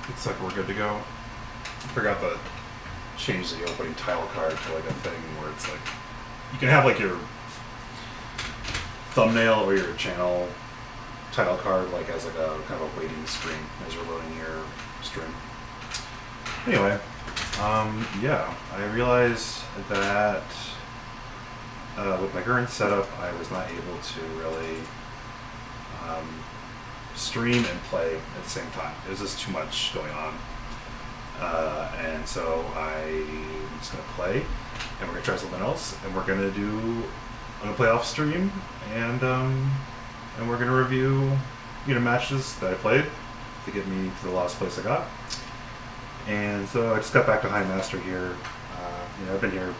Looks like we're good to go. I forgot to change the opening title card to like a thing where it's like you can have like your thumbnail or your channel title card like as like a kind of a waiting screen as you're loading your stream. Anyway, yeah, I realized that with my current setup, I was not able to really stream and play at the same time. It was just too much going on. And so I'm just going to play, and we're going to try something else, and I'm going to play off stream, and we're going to review, matches that I played to get me to the last place I got. And so I just got back to High Master here. I've been here,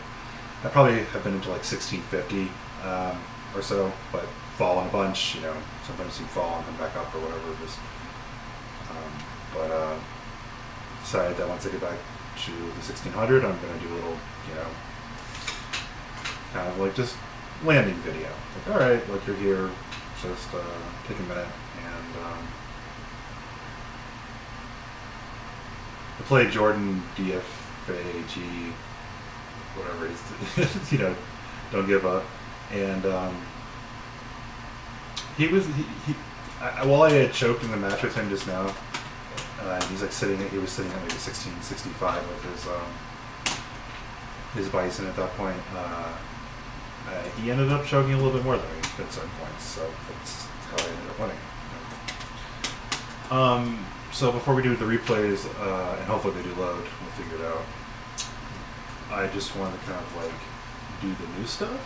I probably have been into like 1650 or so, but fallen a bunch, sometimes you fall and come back up or whatever it is. But decided that once I get back to the 1600, I'm going to do a little, kind of like just landing video. Like, alright, like you're here, just take a minute and I played Jordan DFAG, whatever he's, don't give up. And while I had choked in the match with him just now, he was sitting at maybe 1665 with his bison at that point. He ended up choking a little bit more than me at certain points, so that's how I ended up winning. So before we do the replays, and hopefully they do load, we'll figure it out. I just wanted to kind of like do the new stuff.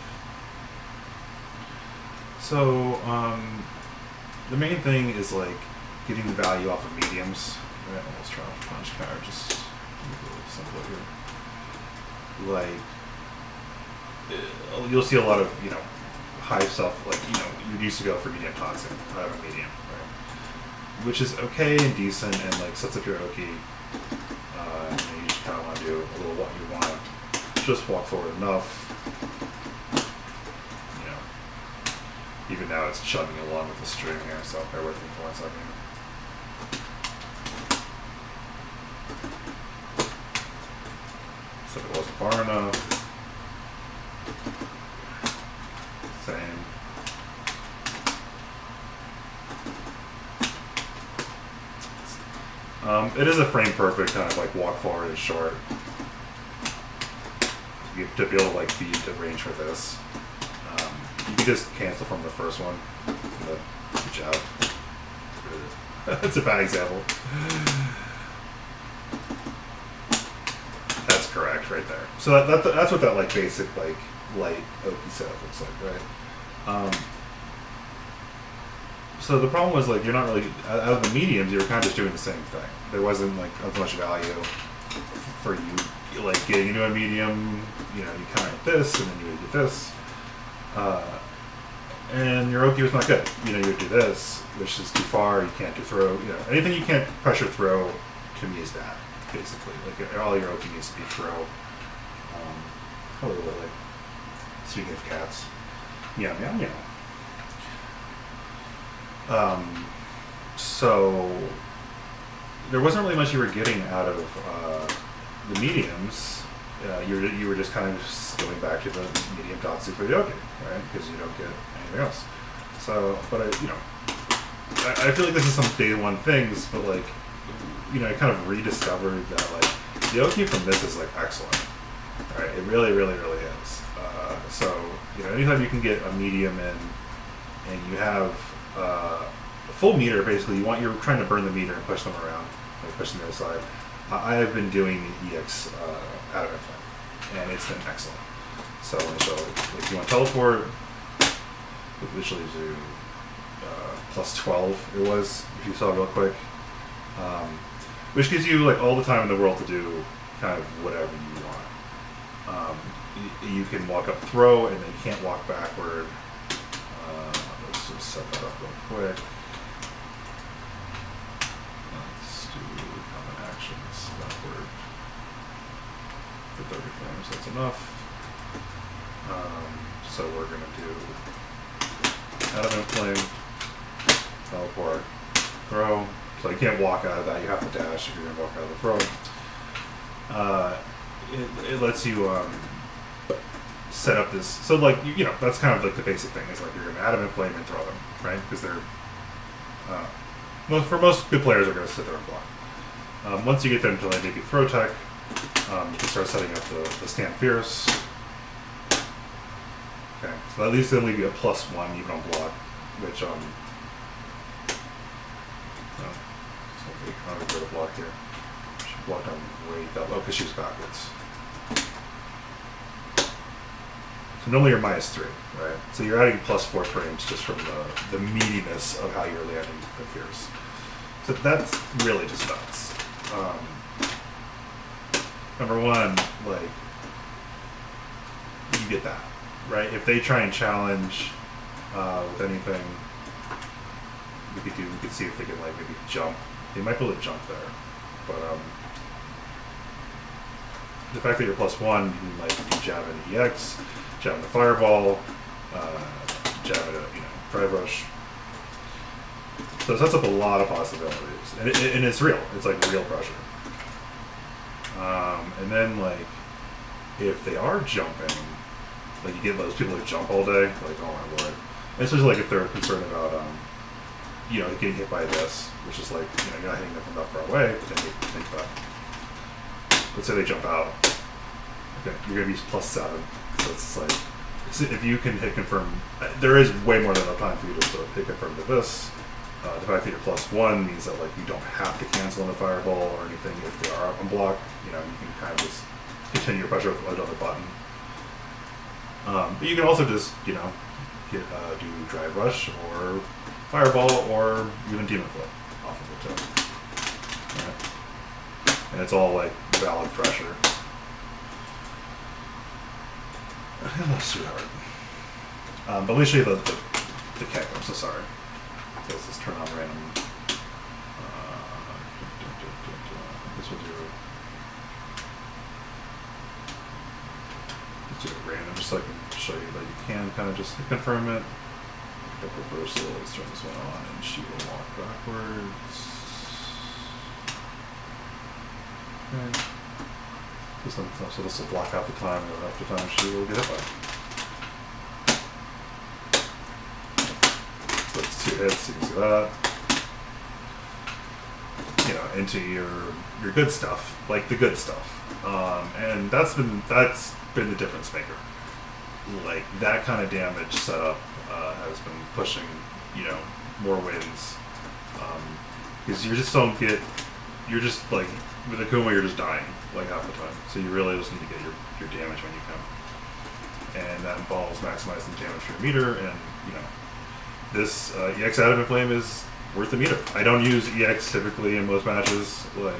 So the main thing is like getting the value off of mediums. I almost try to punch card, just make it a little simpler here. Like you'll see a lot of high stuff. Like you used to go for medium toxic, I have a medium, right? Which is okay and decent and like sets up your Oki. You just kind of want to do a little what you want to just walk forward enough. Even now it's chugging along with the string here, so bear with me for 1 second. So it wasn't far enough. Same. It is a frame perfect kind of like walk forward and short. To be able to like be the range for this. You can just cancel from the first one. Good job. That's a bad example. That's correct, right there. So that's what that like basic like light Oki setup looks like, right? So the problem was like you're not really out of the mediums. You were kind of just doing the same thing. There wasn't like as much value for you like getting into a medium. You kind of get this, and then you would get this. And your Oki was not good. You would do this, which is too far. You can't do throw. Anything you can't pressure throw to me is bad, basically. Like all your Oki needs to be throw. Hello, Lily. Speaking of cats, meow meow meow. So there wasn't really much you were getting out of the mediums. You were just kind of going back to the medium Tatsu for the Oki, right? Because you don't get anything else. So, but I feel like this is some day one things, but like, I kind of rediscovered that like the Oki from this is like excellent, right? It really, really, really is. So anytime you can get a medium in, and you have a full meter, basically, you're trying to burn the meter and push them around, like push them to the side. I have been doing the EX out of it, and it's been excellent. So if you want to teleport, it literally do plus 12 it was, if you saw real quick. Which gives you like all the time in the world to do kind of whatever you want. You can walk up throw, and then you can't walk backward. Let's just set that up real quick. Let's do common actions backward for 30 frames, that's enough. So we're going to do adamant flame, teleport, throw, So you can't walk out of that. You have to dash if you're going to walk out of the throw. It lets you set up this. So like that's kind of like the basic thing is like you're going to adamant flame and throw them, right? Because they're for most good players are going to sit there and block. Once you get them to like maybe throw tech, you can start setting up the stand fierce. Okay, so at least it'll leave you a +1 even on block, which so how do we go to block here? She blocked on way up. Oh, because she was backwards. So normally you're -3, right? So you're adding +4 frames just from the meatiness of how you're landing the fierce. So that's really just nuts. Number one, like you get that, right? If they try and challenge with anything, we could see if they can like maybe jump. They might be able to jump there, but the fact that you're +1, you can like jab an EX, jab in the fireball, jab at a drive rush. So it sets up a lot of possibilities, and it's real. It's like real pressure. And then like if they are jumping, like you get those people who jump all day, like oh my lord. And especially like if they're concerned about getting hit by this, which is like you're not hitting them from that far away, but then you think about. Let's say they jump out. Okay, you're gonna be +7. So it's like if you can hit confirm, there is way more than enough time for you to hit confirm to this. The fact that you're +1 means that like you don't have to cancel on the fireball or anything if they are up on block. You can kind of just continue your pressure with another button. But you can also just do drive rush or fireball or even demon flip off of it too. Right? And it's all like valid pressure. That's too hard. But let me show you the kick. I'm so sorry. So let's just turn on random. This will do. Let's do it random, just so I can show you that you can kind of just confirm it. Pick up reversal. Let's turn this one on, and she will walk backwards. Okay. So this will block half the time, and half the time she will get hit by. So it's 2 hits, you can see that. Into your good stuff, like the good stuff. And that's been the difference maker. Like that kind of damage setup has been pushing, more wins. Because you just don't get, you're just like, with Akuma you're just dying like half the time. So you really just need to get your damage when you come. And that involves maximizing damage for your meter, and this EX Adamant Flame is worth the meter. I don't use EX typically in most matches, like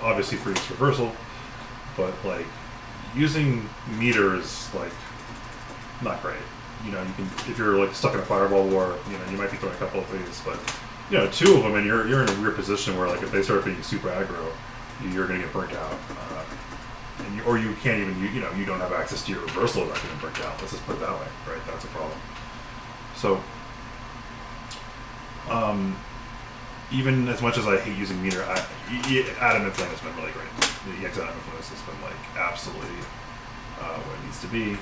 obviously for its reversal, but like using meter is like not great. You can, if you're like stuck in a fireball war, you might be throwing a couple of things, but 2 of them, and you're in a weird position where like if they start being super aggro, you're gonna get burnt out, or you can't even you don't have access to your reversal without getting burnt out. Let's just put it that way, right? That's a problem. So even as much as I hate using meter, Adamant Flame has been really great. The EX Adamant Flame has been like absolutely what it needs to be.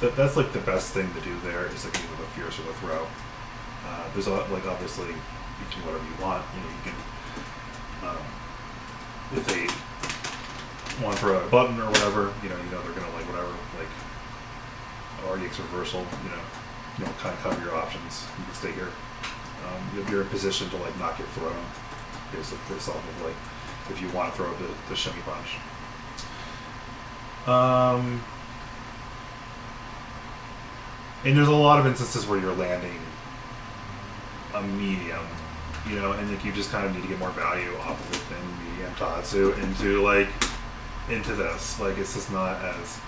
That's like the best thing to do there is like either the fierce or the throw. There's like obviously you can do whatever you want. You can if they want to throw out a button or whatever, they're gonna like whatever like or EX reversal. Kind of cover your options. You can stay here. You're in position to like not get thrown based off of like if you want to throw the shimmy punch. And there's a lot of instances where you're landing a medium, and like you just kind of need to get more value off of it than medium Tatsu into this. Like it's just not as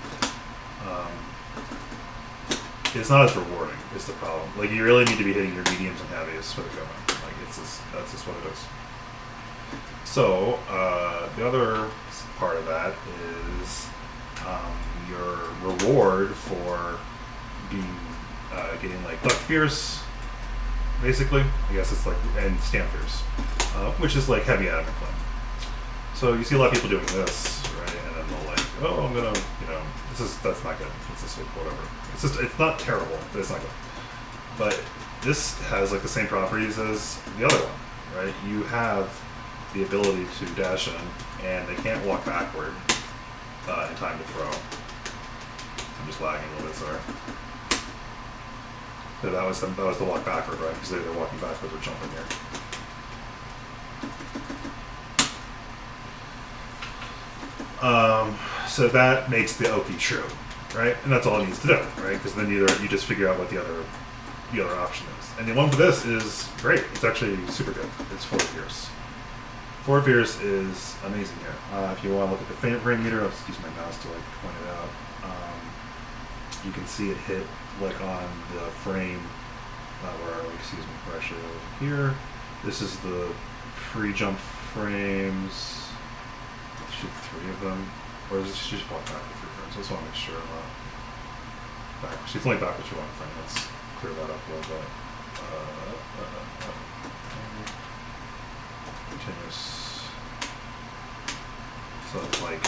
it's not as rewarding is the problem. Like you really need to be hitting your mediums and heavies for the Akuma. Like that's just what it is. So the other part of that is your reward for being getting like Buck Fierce, basically. I guess it's like, and Stand Fierce, which is like heavy adamant flame. So you see a lot of people doing this, right? And then they'll like, oh, I'm gonna, that's not good. It's just like whatever. It's not terrible, but it's not good. But this has like the same properties as the other one, right? You have the ability to dash in, and they can't walk backward in time to throw. I'm just lagging a little bit, sorry. So that was the walk backward, right? Because they're walking backwards or jumping here. So that makes the Oki true, right? And that's all it needs to do, right? Because then you just figure out what the other option is. And the one for this is great. It's actually super good. It's 4 Fierce. 4 Fierce is amazing here. If you want to look at the frame meter, I'll just use my mouse to like point it out. You can see it hit like on the frame. Where are we? Excuse me. We're actually over here. This is the pre-jump frames. Shoot 3 of them, or is it just walk back with 3 frames? I just want to make sure I'm not backwards. It's only backwards for 1 frame. Let's clear that up a little bit. Continuous. So it's like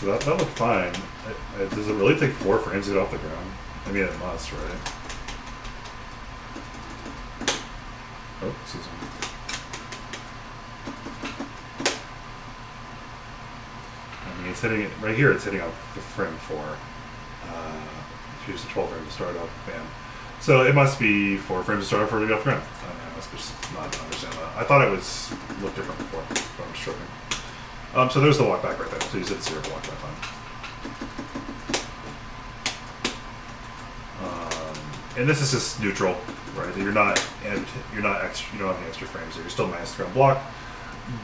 So that looked fine. Does it really take 4 frames to get off the ground? I mean, it must, right? Oh, excuse me. I mean, it's hitting it right here. It's hitting off the frame 4. If you use the 12 frame to start up, bam. So it must be 4 frames to start up for it to get off the ground. I mean, I must just not understand that. I thought it looked different before, but I'm just joking. So there's the walk back right there. So you said 0 walk that time. And this is just neutral, right? You're not extra. You don't have any extra frames. You're still minus ground block.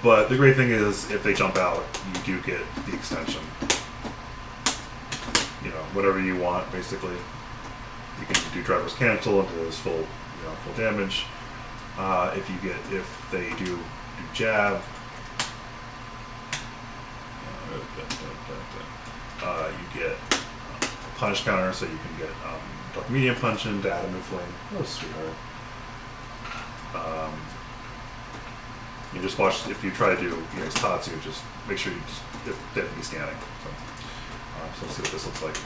But the great thing is, if they jump out, you do get the extension. Whatever you want, basically. You can do driver's cancel into this full damage. If they do jab, you get a punish counter, so you can get dark medium punch into adamant flame. Oh, sweetheart. You just watch, if you try to do Tatsu, just make sure you definitely scanning. So let's see what this looks like.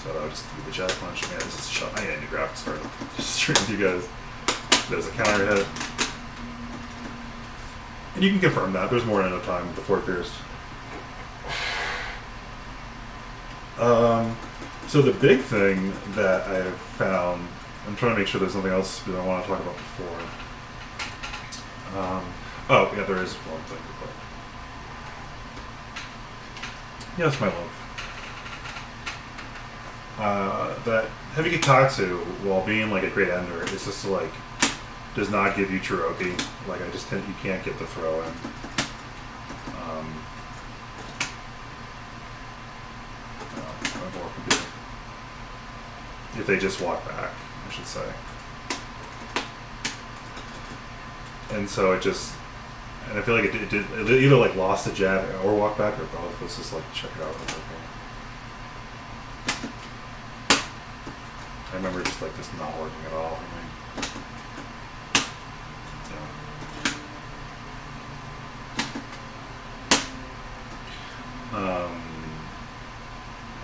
So I'll just do the jab punch. Man, this is a shot. I need a new graphics card. Just stream with you guys. There's a counter hit. And you can confirm that. There's more in a time with the 4 Fierce. So the big thing that I have found, I'm trying to make sure there's something else that I want to talk about before. Oh, yeah, there is one thing before. Yes, my love. That heavy Kitatsu, while being like a great ender, it's just like does not give you true OP. Like you can't get the throw in. If they just walk back, I should say. And so it I feel like it either like lost the jab or walk back or both. Let's just like check it out real quick. I remember just like this not working at all for me.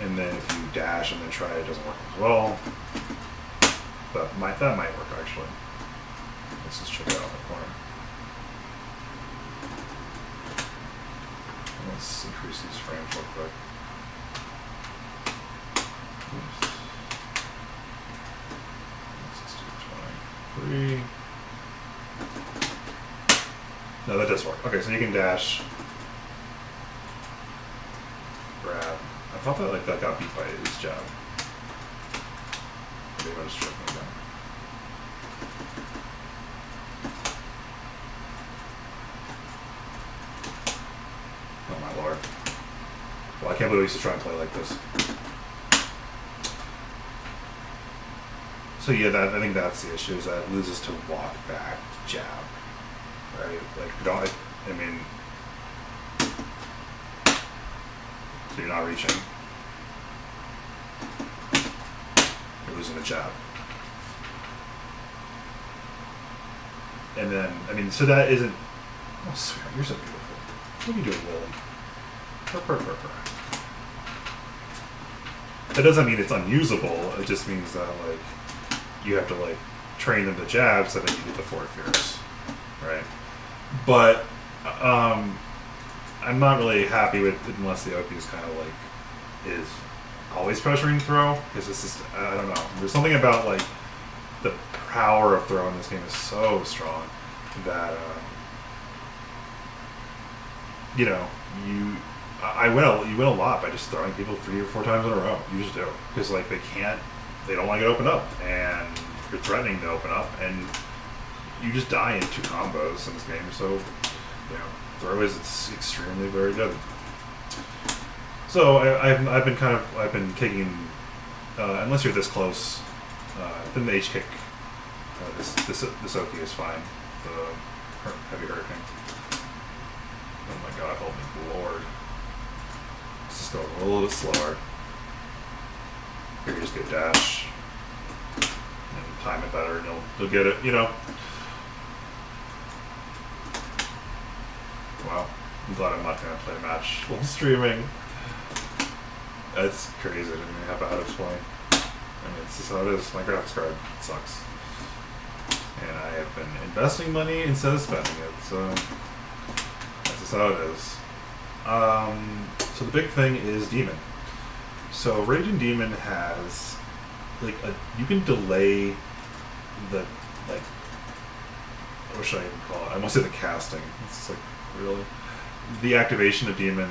And then if you dash and then try it doesn't work as well. That might work actually. Let's just check it out in the corner. Let's increase these frames real quick. Oops. Let's do 23. No, that does work. Okay, so you can dash, grab. I thought that got beat by his jab. Maybe I was choking down. Oh my lord. Well, I can't believe we used to try and play like this. So yeah, I think that's the issue, is that it loses to walk back jab, right? Like, don't, I mean, so you're not reaching. You're losing the jab. And then, I mean, so that isn't, oh, sweetheart, you're so beautiful. What are you doing, Lily? Purr, purr, purr, purr. That doesn't mean it's unusable. It just means that, like, you have to, like, train them to jab so that you get the forward fierce, right? But I'm not really happy with it unless the OP is kind of, like, is always pressuring throw, because it's just, I don't know. There's something about, like, the power of throw in this game is so strong that, you know, you win a lot by just throwing people 3 or 4 times in a row. You just do, because, like, they don't want to get opened up, and you're threatening to open up, and you just die in 2 combos in this game. So, you know, throw is extremely very good. So I've been taking, unless you're this close, then the H kick. This Oki is fine. The heavy hurricane. Oh my god, help me, Lord. Let's just go a little bit slower. Here you just get dash and time it better, and you'll get it. You know. Wow, I'm glad I'm not gonna play a match while streaming. That's crazy. I didn't even have how to explain. I mean, it's just how it is. My graphics card sucks. And I have been investing money instead of spending it, so that's just how it is. So the big thing is Demon. So Raging Demon has, like, you can delay the, like, what should I even call it? I almost say the casting. It's just like, really? The activation of Demon,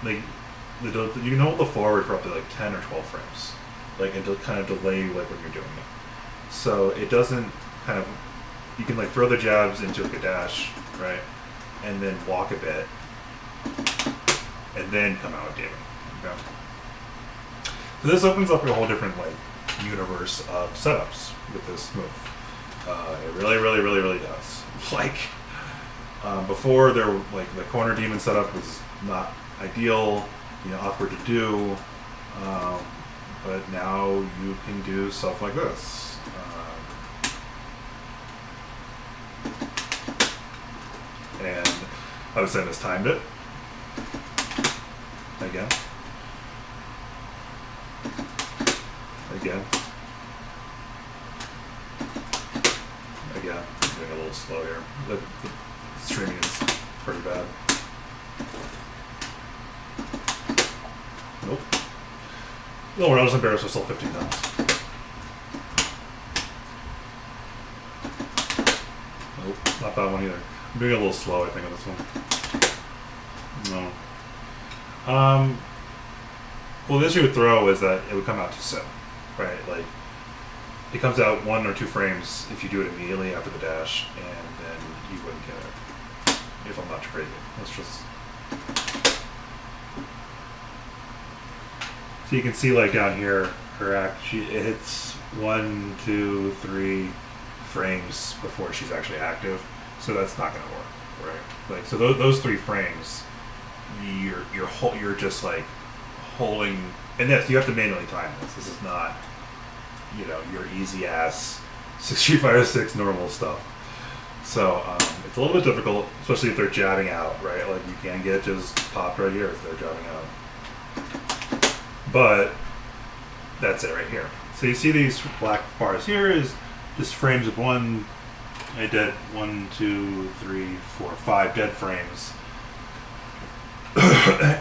like, you can hold the forward for up to like 10 or 12 frames, like, and to kind of delay, like, when you're doing it. So it doesn't kind of, you can, like, throw the jabs into, like, a dash, right, and then walk a bit, and then come out with Demon. Okay. So this opens up a whole different, like, universe of setups with this move. It really, really, really, really does. Like, before, there, like, the corner Demon setup was not ideal, you know, awkward to do, but now you can do stuff like this. And I would say I mistimed it. Again. Again. Again. I'm getting a little slow here. The streaming is pretty bad. Nope. No, we're not just embarrassed myself 15 times. Nope, not that one either. I'm doing a little slow, I think, on this one. No. Well, the issue with throw is that it would come out too soon, right? Like, it comes out 1 or 2 frames if you do it immediately after the dash, and then you wouldn't get it. If I'm not crazy. Let's just... So you can see, like, down here, it hits 1, 2, 3 frames before she's actually active. So that's not going to work, right? Like, so those 3 frames, you're just, like, holding, and this, you have to manually time this. This is not, you know, your easy ass Street Fighter 6 normal stuff. So it's a little bit difficult, especially if they're jabbing out, right? Like, you can get just popped right here if they're jabbing out. But that's it right here. So you see these black bars here is just frames of I did 1, 2, 3, 4, 5 dead frames.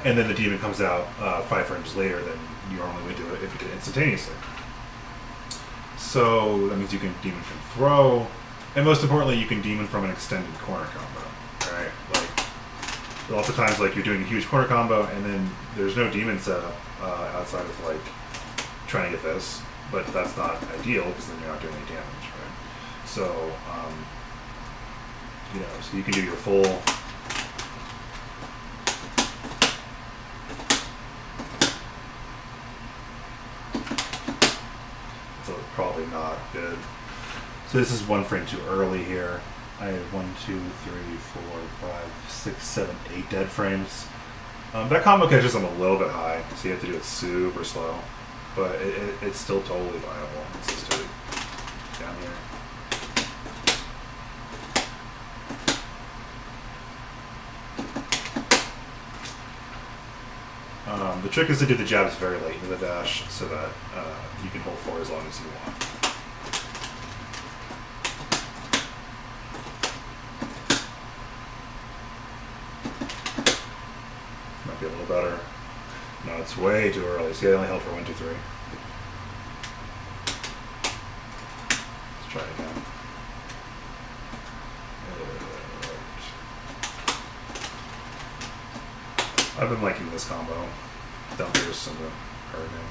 And then the Demon comes out 5 frames later than you normally would do it if you did it instantaneously. So that means you can Demon from throw, and most importantly, you can Demon from an extended corner combo, right? Like, lots of times, like, you're doing a huge corner combo, and then there's no Demon setup outside of, like, trying to get this, but that's not ideal because then you're not doing any damage, right? So, you know, so you can do your full. So probably not good. So this is one frame too early here. I had 1, 2, 3, 4, 5, 6, 7, 8 dead frames. That combo catches them a little bit high, so you have to do it super slow. But it's still totally viable. It's just down here. The trick is to do the jabs very late into the dash so that you can hold 4 as long as you want. Might be a little better. No, it's way too early. See, I only held for 1, 2, 3. Let's try again. I've been liking this combo. Down Pierce into Hurricane.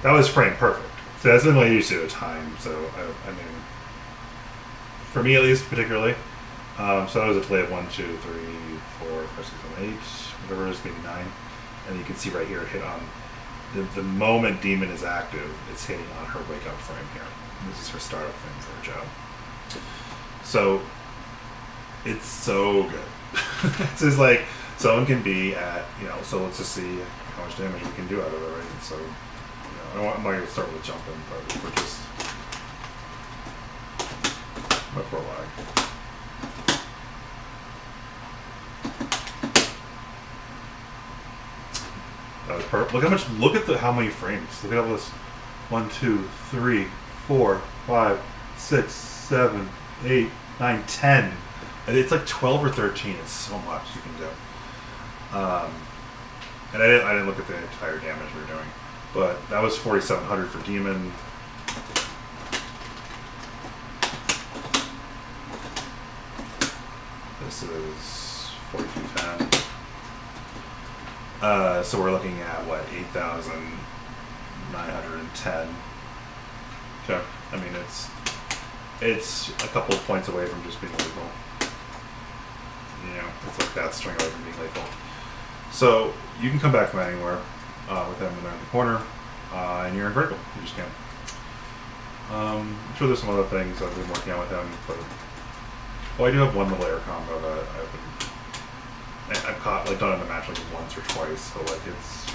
That was frame perfect. So that's been way used to a time. So I mean, for me at least, particularly. So that was a play of 1, 2, 3, 4, 5, 6, 7, 8, whatever it is, maybe 9. And you can see right here, hit on the moment Demon is active, it's hitting on her wake up frame here. This is her startup frame for her job. So it's so good. It's just like someone can be at, so let's just see how much damage we can do out of it, right? So, I'm not going to start with jumping, but we're just my poor lag. That was perfect. Look at how many frames. Look at all this. 1, 2, 3, 4, 5, 6, 7, 8, 9, 10. And it's like 12 or 13. It's so much you can do. And I didn't look at the entire damage we were doing, but that was 4,700 for Demon. This is 4,210. So we're looking at what, 8,910. So I mean, it's a couple of points away from just being lethal. It's like that string away from being lethal. So you can come back from anywhere with them when they're in the corner, and you're in critical. You just can't. I'm sure there's some other things I've been working on with him, but I do have one layer combo that I've caught, like, done in a match like once or twice. So like it's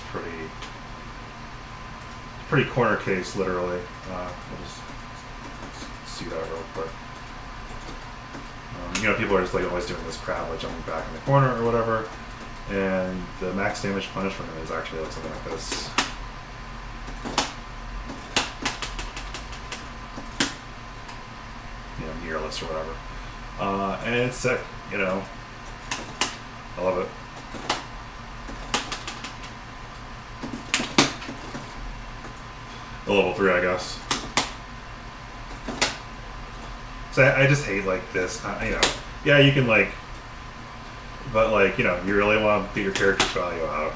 pretty corner case, literally. We'll just see that real quick. People are just like always doing this crab, like jumping back in the corner or whatever, and the max damage punish from him is actually like something like this. Mirrorless or whatever. And it's sick, I love it. A level 3, I guess. So I just hate like this kind of, yeah, you can like, but like, you really want to get your character's value out.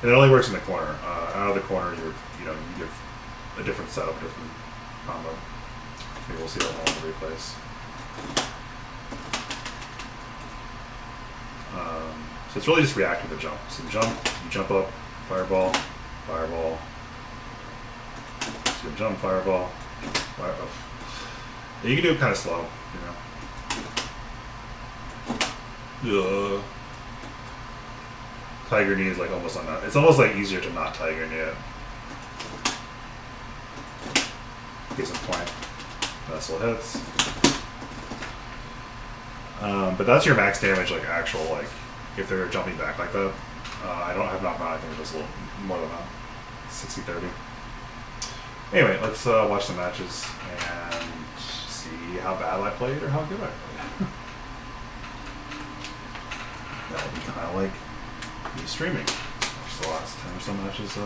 And it only works in the corner. Out of the corner, you give a different setup, different combo. Maybe we'll see that one in the replays. So it's really just reacting to jump. So you jump up, fireball, fireball. So you jump, fireball, fireball. You can do it kind of slow, Tiger knee is like almost on that. It's almost like easier to not tiger knee it. Case in point. Vessel hits. But that's your max damage, like actual, like if they're jumping back like that. I don't have knockdown. I think it does a little more than that. 60-30. Anyway, let's watch the matches and see how bad I played or how good I played. That'll be kind of like me streaming. Watch the last 10 or so matches.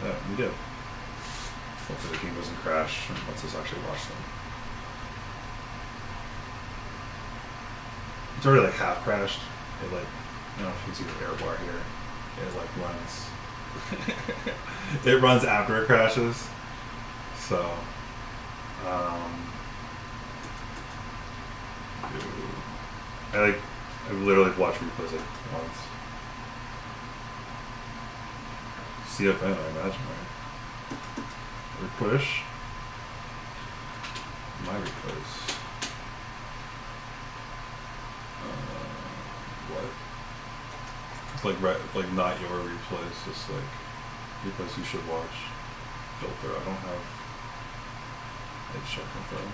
Yeah, we did. Hopefully the game doesn't crash and lets us actually watch them. It's already like half crashed. It like, I don't know if you can see the air bar here. It like runs. It runs after it crashes. So, I literally watched replays like once. CFN, I imagine, right? Repush. My replays. What? It's like not your replays, just like replays you should watch. Filter. I don't have. I'd check confirm.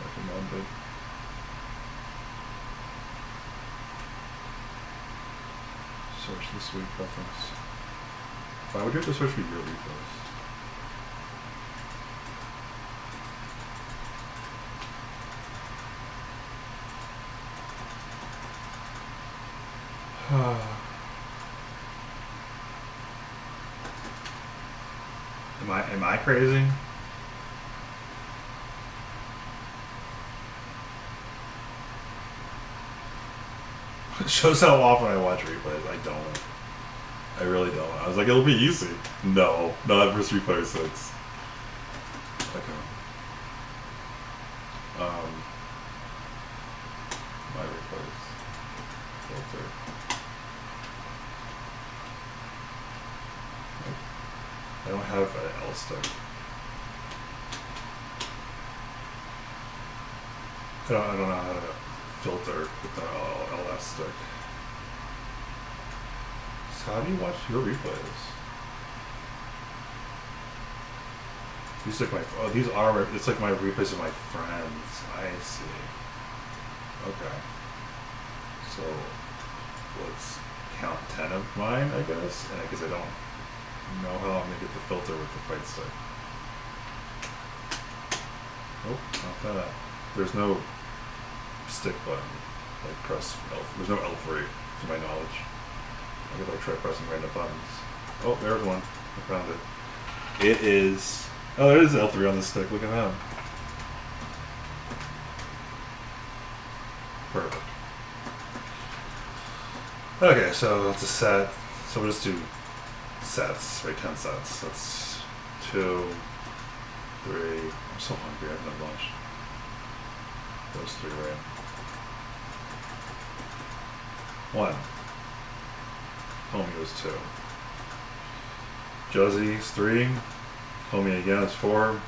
Recommended. Search this week preference. Why would you have to search for your replays? Am I crazy? It shows how often I watch replays. I don't. I really don't. I was like, it'll be easy. No, not for Street Fighter 6. Okay. My replays. Filter. I don't have an L stick. I don't know how to filter with the LS stick. So how do you watch your replays? These like these are it's like my replays of my friends. I see. Okay. So let's count 10 of mine, I guess, and I guess I don't know how I'm gonna get the filter with the fight stick. Nope, not that. There's no stick button. Like press L. There's no L3 to my knowledge. I could like try pressing random buttons. Oh, there's one. I found it. It is. Oh, there is L3 on this stick. Look at that. Perfect. Okay, so that's a set. So we'll just do sets, right? 10 sets. That's 2, 3. I'm so hungry. I haven't had lunch. Those 3, right? 1. Homie was 2. Josie's 3. Homie again is 4.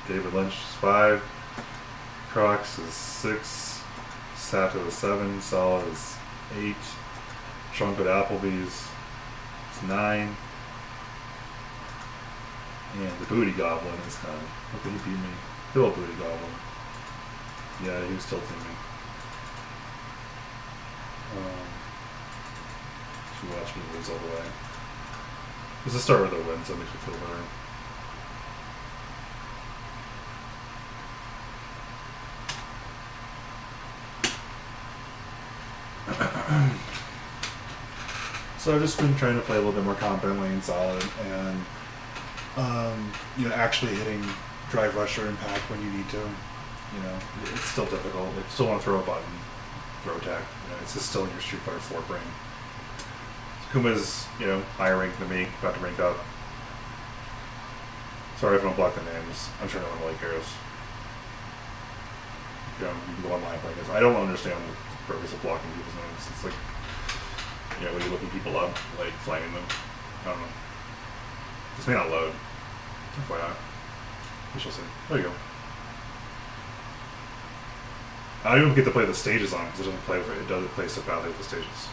David Lynch is 5. Crocs is 6. Sato is 7. Sala is 8. Trunk at Applebee's is 9. And the Booty Goblin is 10. Okay, he beat me. Good old Booty Goblin. Yeah, he was tilting me. Should watch me lose all the way. Let's just start with a win, so it makes me feel better. So I've just been trying to play a little bit more competently and solid, and actually hitting drive rush or impact when you need to. It's still difficult. Like, you still want to throw a button, throw attack. It's just still in your Street Fighter 4 brain. Kuma's, higher rank than me, about to rank up. Sorry if I don't block the names. I'm sure no one really cares. You can go online, but I guess I don't understand the purpose of blocking people's names. It's like, when you're looking people up, like flagging them. I don't know. This may not load. FYI. We shall see. There you go. I don't even get to play the stages on because it doesn't play so badly with the stages.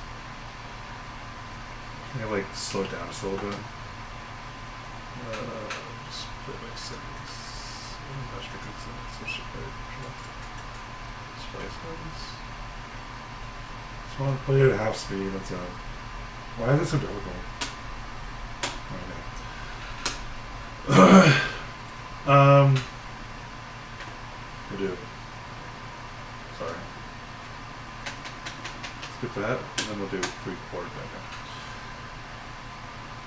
Can I slow it down just a little bit? Just play by settings. Restricted settings. So should play display settings. Just want to play it at half speed. That's it. Why is it so difficult? Okay. We do. Sorry. Skip that, and then we'll do 3/4. Okay.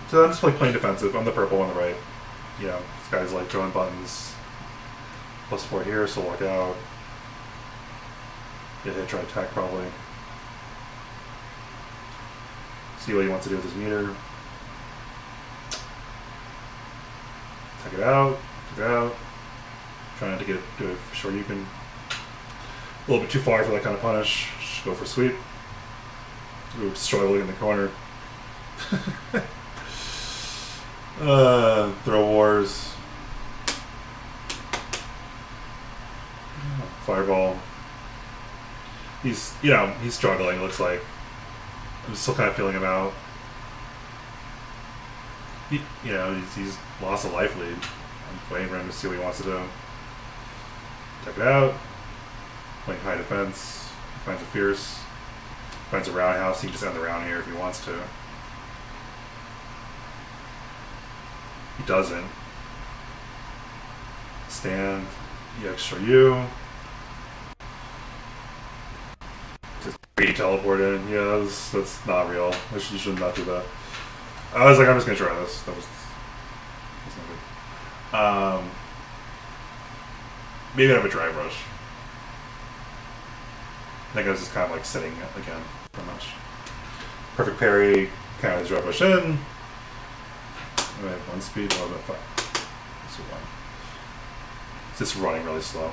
So I'm just playing defensive. I'm the purple on the right. This guy's throwing buttons. +4 here, so walk out. Get hit, try to attack probably. See what he wants to do with his meter. Take it out. Trying to do it for sure. You can. A little bit too far for that kind of punish. Just go for sweep. Ooh, destroy in the corner. Throw wars. Fireball. He's, he's struggling, it looks like. I'm still kind of feeling him out. He's lost a life lead. I'm waiting for him to see what he wants to do. Check it out. Playing high defense. He finds a fierce. Finds a roundhouse. He can just end the round here if he wants to. He doesn't. Stand. Extra U. Just teleport in. Yeah, that's not real. You should not do that. I was like, I'm just gonna try this. That's not good. Maybe I have a drive rush. I think I was just kind of like sitting again, pretty much. Perfect parry, kind of drive rush in. I have 1 speed, or about 5. Let's do 1. It's just running really slow.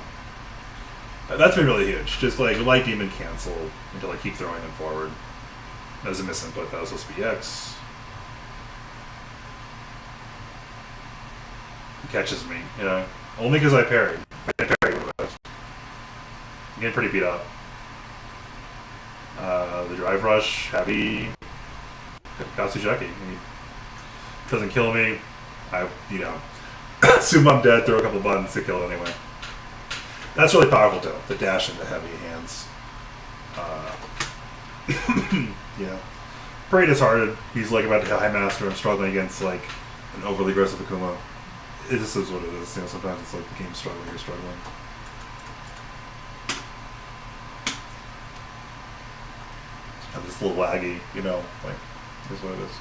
That's been really huge. Just like light demon cancel until I keep throwing them forward. That was a misinput. That was supposed to be X. He catches me, only because I parried. If I didn't parry, I'm getting pretty beat up. The drive rush, heavy. Katsujaki. He doesn't kill me. I assume I'm dead, throw a couple buttons to kill it anyway. That's really powerful too, the dash into heavy hands. Yeah. Pretty disheartened. He's like about to high master. I'm struggling against like an overly aggressive Akuma. It just is what it is. Sometimes it's like the game's struggling, you're struggling. And this little laggy, like, is what it is.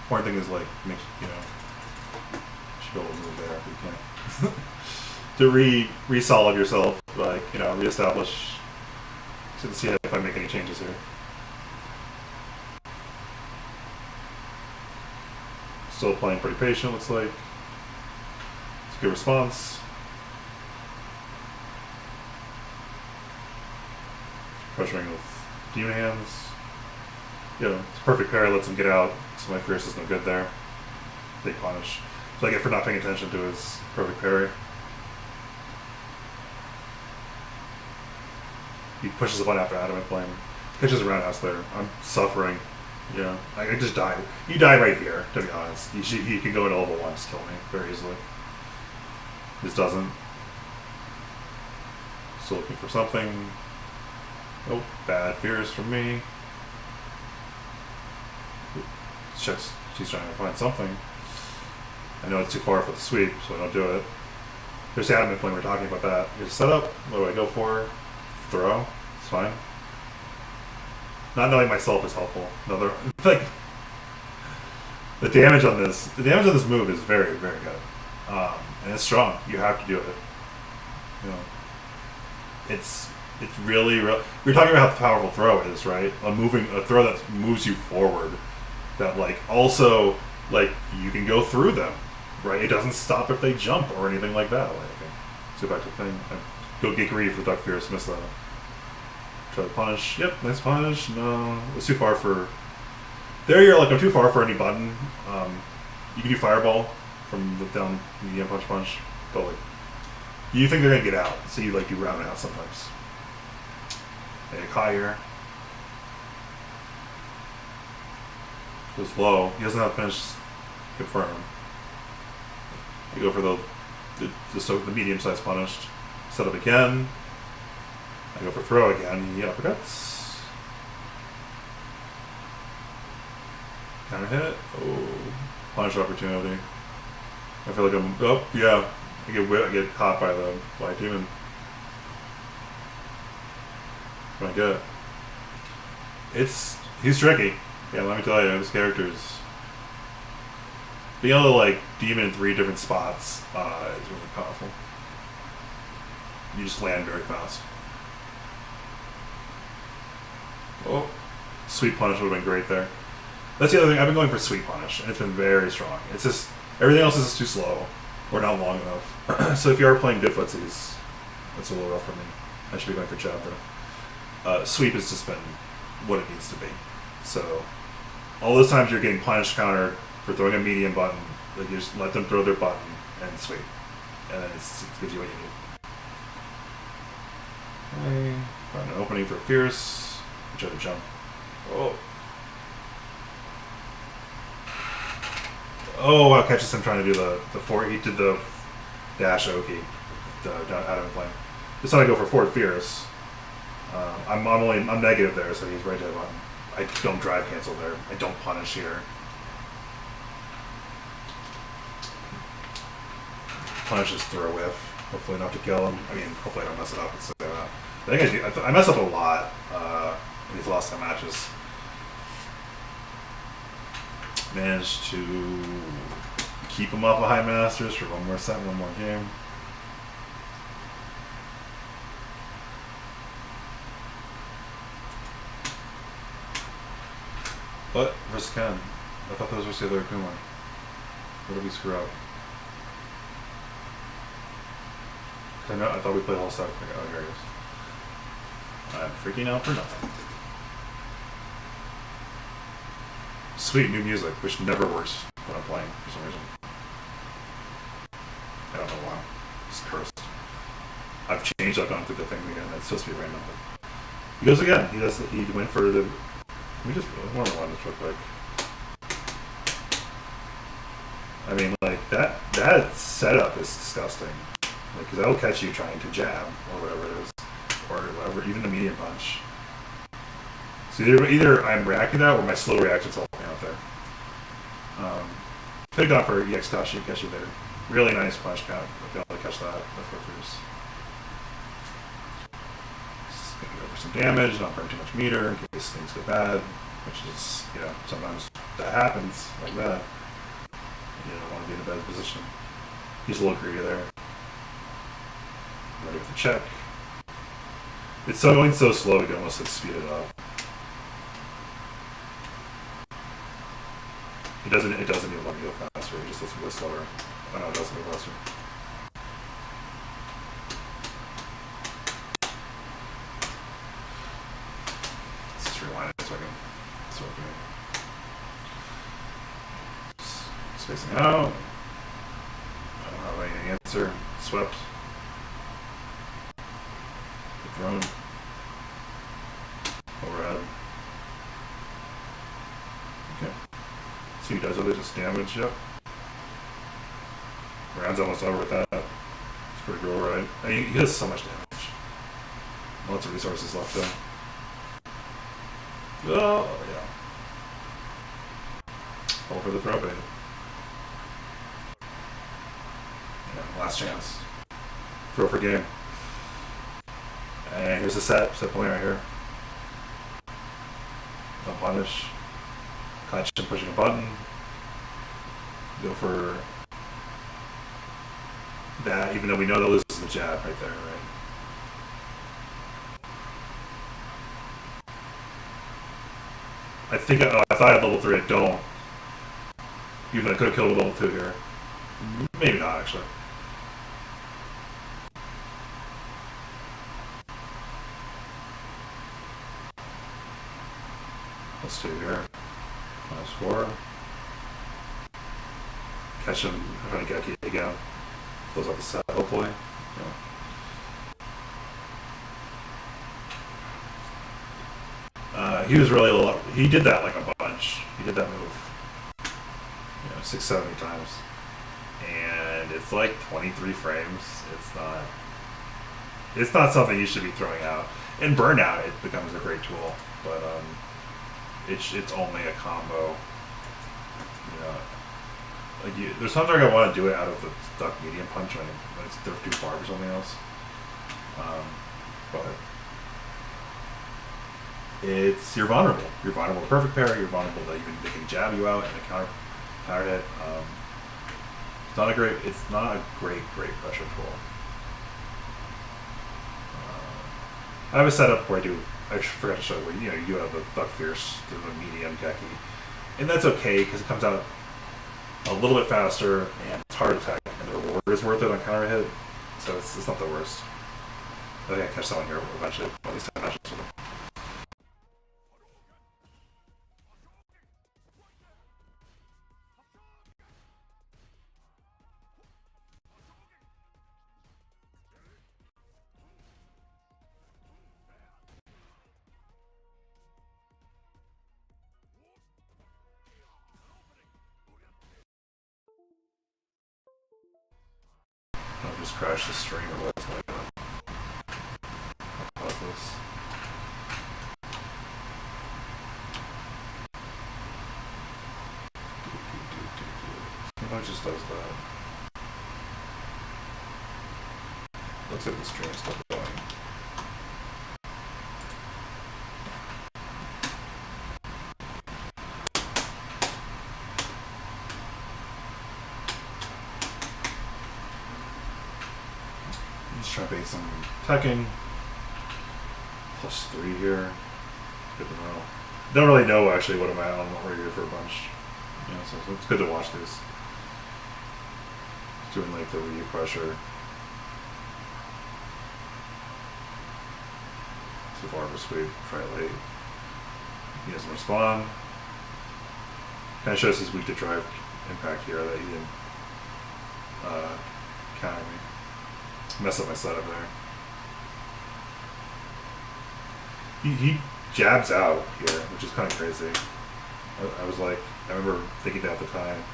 Important thing is like make should be able to move there if you can. To re-solid yourself, like, reestablish, to see if I make any changes here. Still playing pretty patient, looks like. It's a good response. Pressuring with demon hands. It's perfect parry, lets him get out, so my fierce is no good there. Big punish. So I get for not paying attention to his perfect parry. He pushes the button after Adamant Flame. Pitches a roundhouse there. I'm suffering. I just die. You die right here, to be honest. He can go into level 1, just kill me very easily. This doesn't. Still looking for something. Oh, bad fears from me. She's trying to find something. I know it's too far for the sweep, so I don't do it. There's the Adamant Flame, we're talking about that. Here's a setup. What do I go for? Throw. It's fine. Not knowing myself is helpful. The damage on this move is very, very good, and it's strong. You have to do it. It's really real. We're talking about how powerful throw is, right? A throw that moves you forward, that also you can go through them, right? It doesn't stop if they jump or anything like that. Let's go back to the thing. Go Geek Reef with Duck Fierce. Miss that. Try to punish. Yep, nice punish. No, it's too far for. There you're I'm too far for any button. You can do Fireball from the down medium punch, but you think they're gonna get out, so you do roundhouse sometimes. Make higher. Goes low. He doesn't have finish confirm. You go for the medium-sized punished. Set up again. I go for throw again. He uppercuts. Counter hit. Oh, punish opportunity. I feel like I'm. Oh yeah. I get caught by the white demon. What I get. He's tricky. Yeah, let me tell you, his character's being able to demon in 3 different spots is really powerful. You just land very fast. Oh, sweet punish would have been great there. That's the other thing. I've been going for sweet punish, and it's been very strong. It's just everything else is just too slow or not long enough. So if you are playing good footsies, that's a little rough for me. I should be going for jab though. Sweep has just been what it needs to be. So all those times you're getting punish counter for throwing a medium button, like you just let them throw their button and sweep, and then it gives you what you need. Okay. Find an opening for Fierce. Try to jump. Oh. Oh, wow, catches him trying to do the forward. He did the dash Oki out of flame. Just trying to go for forward Fierce. I'm negative there, so he's right to the button. I don't drive cancel there. I don't punish here. Punish is throw whiff. Hopefully not to kill him. I mean, hopefully I don't mess it up. It's I think I do. I mess up a lot in these last time matches. Managed to keep him off of High Masters for one more set, one more game. What? Versus Ken. I thought those were the other Akuma. What did we screw up? I thought we played all stuff. Oh, here it is. I'm freaking out for nothing. Sweet new music, which never works when I'm playing for some reason. I don't know why. It's cursed. I've changed. I've gone through the thing again. It's supposed to be random. But he goes again. He went for the. We just one this real quick. I mean, like that setup is disgusting. Like, because that'll catch you trying to jab or whatever it is, or whatever, even the medium punch. So either I'm reacting to that or my slow reaction's helping out there. Could have gone for EX Kashi there. Really nice punch count. If you want to catch that, that's what it is. Just gonna go for some damage, not burn too much meter in case things get bad, which is, sometimes that happens like that. You don't want to be in a bad position. He's a little greedy there. Ready with the check. It's going so slow, you can almost speed it up. It doesn't even let me go faster, it just lets me go slower. Oh no, it doesn't go faster. Let's just rewind it so I can spacing out. I don't have any answer. Swept. Thrown. Overhead. Okay. See, he does other just damage, yep. Round's almost over with that. It's pretty cool, right? I mean, he does so much damage. Lots of resources left though. Oh, yeah. Fall for the throw bait. Yeah, last chance. Throw for game. And here's the set point right here. No punish. Catch him pushing a button. Go for that, even though we know that loses the jab right there, right? I thought I had level 3, I don't. Even though I could have killed with level 2 here. Maybe not, actually. Let's do here. -4. Catch him. I'm trying to get you again. Close out the set, hopefully. Yeah. He was really low. He did that like a bunch. He did that move 670 times. And it's like 23 frames. It's not something you should be throwing out. In Burnout, it becomes a great tool. But it's only a combo. There's sometimes I want to do it out of the duck medium punch when they're too far for something else. But you're vulnerable. You're vulnerable to perfect parry. You're vulnerable that they can jab you out and a counter hit. It's not a great pressure tool. I have a setup where I forgot to show where you have the Duck Fierce to the medium Geki, and that's okay because it comes out a little bit faster and it's hard attack, and the reward is worth it on counter hit, so it's not the worst. I think I catch someone here eventually. At least 10 matches with him. just crashed the stream or what's going on. Pause this. Sometimes it just does that. Looks like the stream is still going. Let's try to bait some teching. +3 here. Good to know. Don't really know actually what am I on. We're here for a bunch. Yeah, so it's good to watch this. It's doing like the review pressure. So far for sweet. Try it late. He doesn't respond. Kind of shows his weak to drive impact here that he didn't counter me. Mess up my setup there. He jabs out here, which is kind of crazy. I was like, I remember thinking that at the time.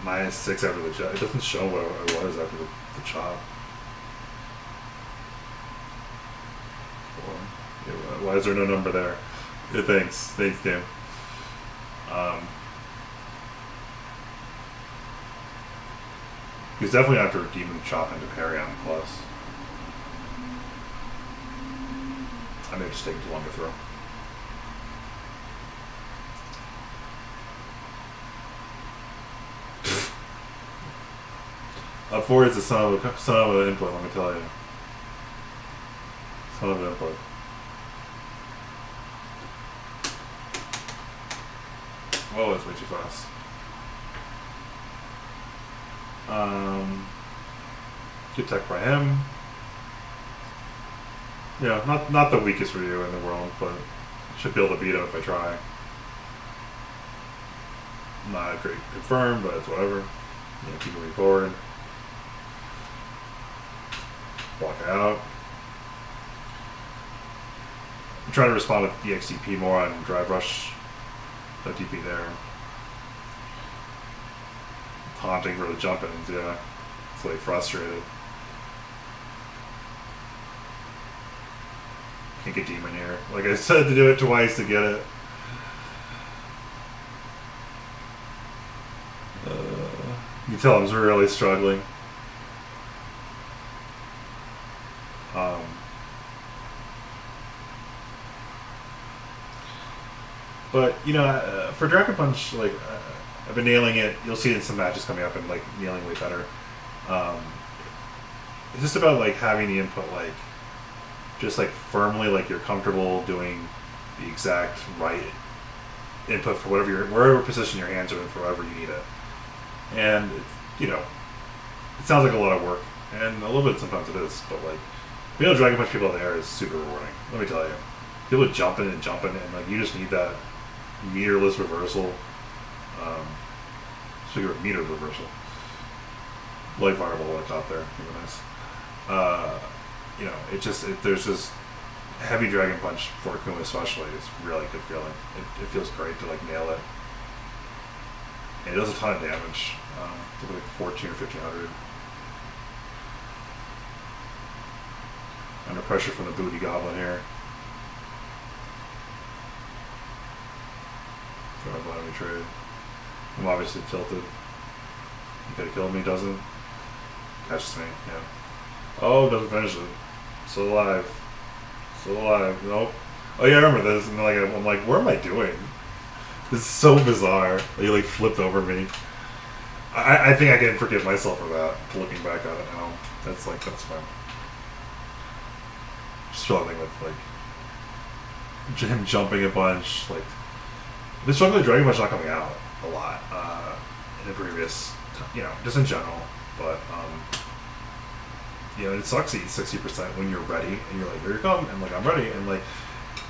-6 after the jab. It doesn't show what I was after the chop. 4. Yeah, why is there no number there? Yeah, thanks, game. He's definitely after Demon Chop into parry on plus. I may just take too long to throw. Up 4 is the son of an input, let me tell you. Son of an input. Whoa, that's way too fast. Good tech by him. Yeah, not the weakest Ryu in the world, but should be able to beat him if I try. Not a great confirm, but it's whatever. Yeah, keep moving forward. Walk out. I'm trying to respond with EXTP more on Drive Rush. No TP there. Taunting for the jump-ins, yeah. It's like frustrated. Can't get Demon here. Like I said, to do it twice to get it. You can tell I'm really struggling. But, you know, for Dragon Punch, like, I've been nailing it. You'll see it in some matches coming up and, like, nailing way better. It's just about, like, having the input, like, just, like, firmly, like, you're comfortable doing the exact right input for wherever position your hands are in for whatever you need it. And, you know, it sounds like a lot of work. And a little bit sometimes it is. But, like, being able to Dragon Punch people in the air is super rewarding. Let me tell you. People jumping and jumping, and, like, you just need that meterless reversal. Speaking of metered reversal, light fireball I caught there, really nice. You know, there's just heavy Dragon Punch for Akuma especially is really good feeling. It feels great to like nail it. And it does a ton of damage. Like 14 or 1500. Under pressure from the Booty Goblin here. Don't let me trade. I'm obviously tilted. He could have killed me, doesn't. Catches me, yeah. Oh, doesn't finish it. Still alive. Still alive. Nope. Oh yeah, I remember this. And like, I'm like, what am I doing? This is so bizarre. He like flipped over me. I think I can forgive myself for that. Looking back at it now, that's fine. Struggling with like him jumping a bunch. Like, I've been struggling with Dragon Punch not coming out a lot in the previous, you know, just in general. But you know, it sucks to eat 60% when you're ready, and you're like, here you come, and like I'm ready, and like,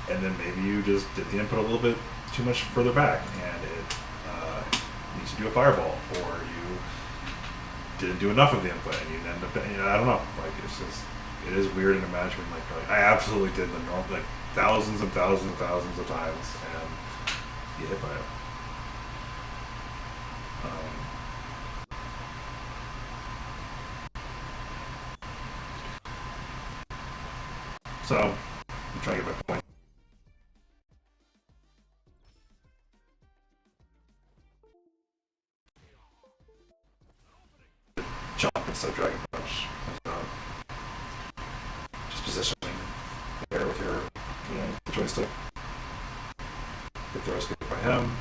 and then maybe you just did the input a little bit too much further back, and it needs to do a fireball, or you didn't do enough of the input, and you end up, you know, I don't know, like it is weird in imagining, like I absolutely did the normal, like thousands and thousands and thousands of times, and get hit by it. So I'm trying to get my point. Jump instead of Dragon Punch. Just positioning there with your joystick. Get throw escape by him.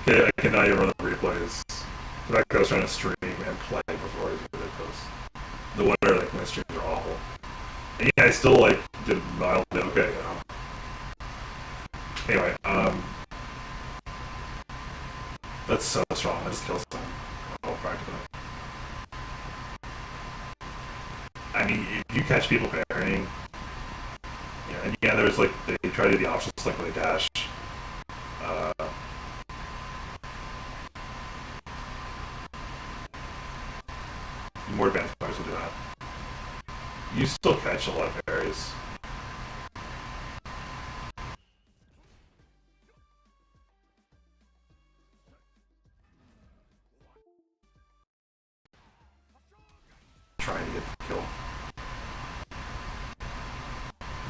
Okay, I cannot even run the replays. The fact that I was trying to stream and play before is ridiculous. The wonder, like, my streams are awful. And yeah, I still, like, did mildly okay, you know. Anyway, that's so strong. I just killed someone. Oh, practically. I mean, if you catch people parrying, yeah, and yeah, there's like, they try to do the options like when they dash. More advanced players will do that. You still catch a lot of parries. Trying to get the kill.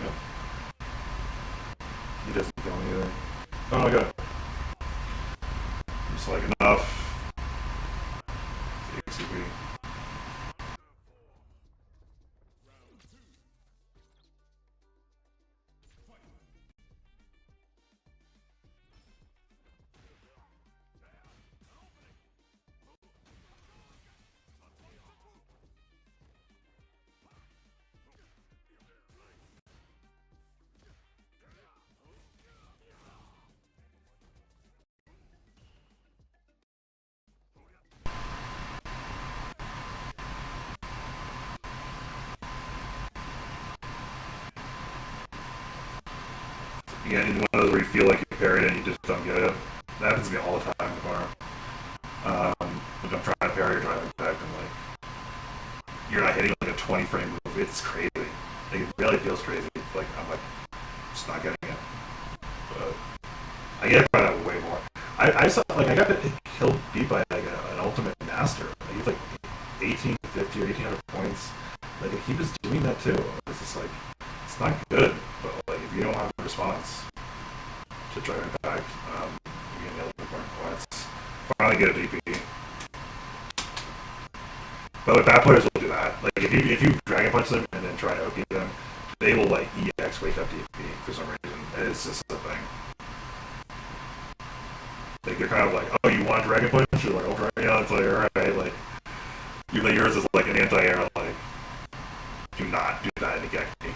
Yep. He doesn't kill me either. Oh my god. It's like enough. XCP. Yeah, one of those where you feel like you parried it and you just don't get it. That happens to me all the time before. If I'm trying to parry or driving back and like you're not hitting like a 20 frame move, it's crazy. Like, it really feels crazy. Like I'm like just not getting it. But I get it by that way more. I saw like I got killed beat by like an ultimate master. Like, he's like 1850 or 1800 points. Like if he was doing that too, it's just like it's not good. But like if you don't have a response to drive impact, you can nail the point. Let's finally get a DP. But like, bad players will do that. Like if you dragon punch them and then try to OP them, they will like EX wake up DP for some reason. It's just a thing. Like they're kind of like, oh, you want dragon punch? You're like, oh, right, yeah. It's like, all right, like yours is like an anti-air. Like, do not do that in a Gekki.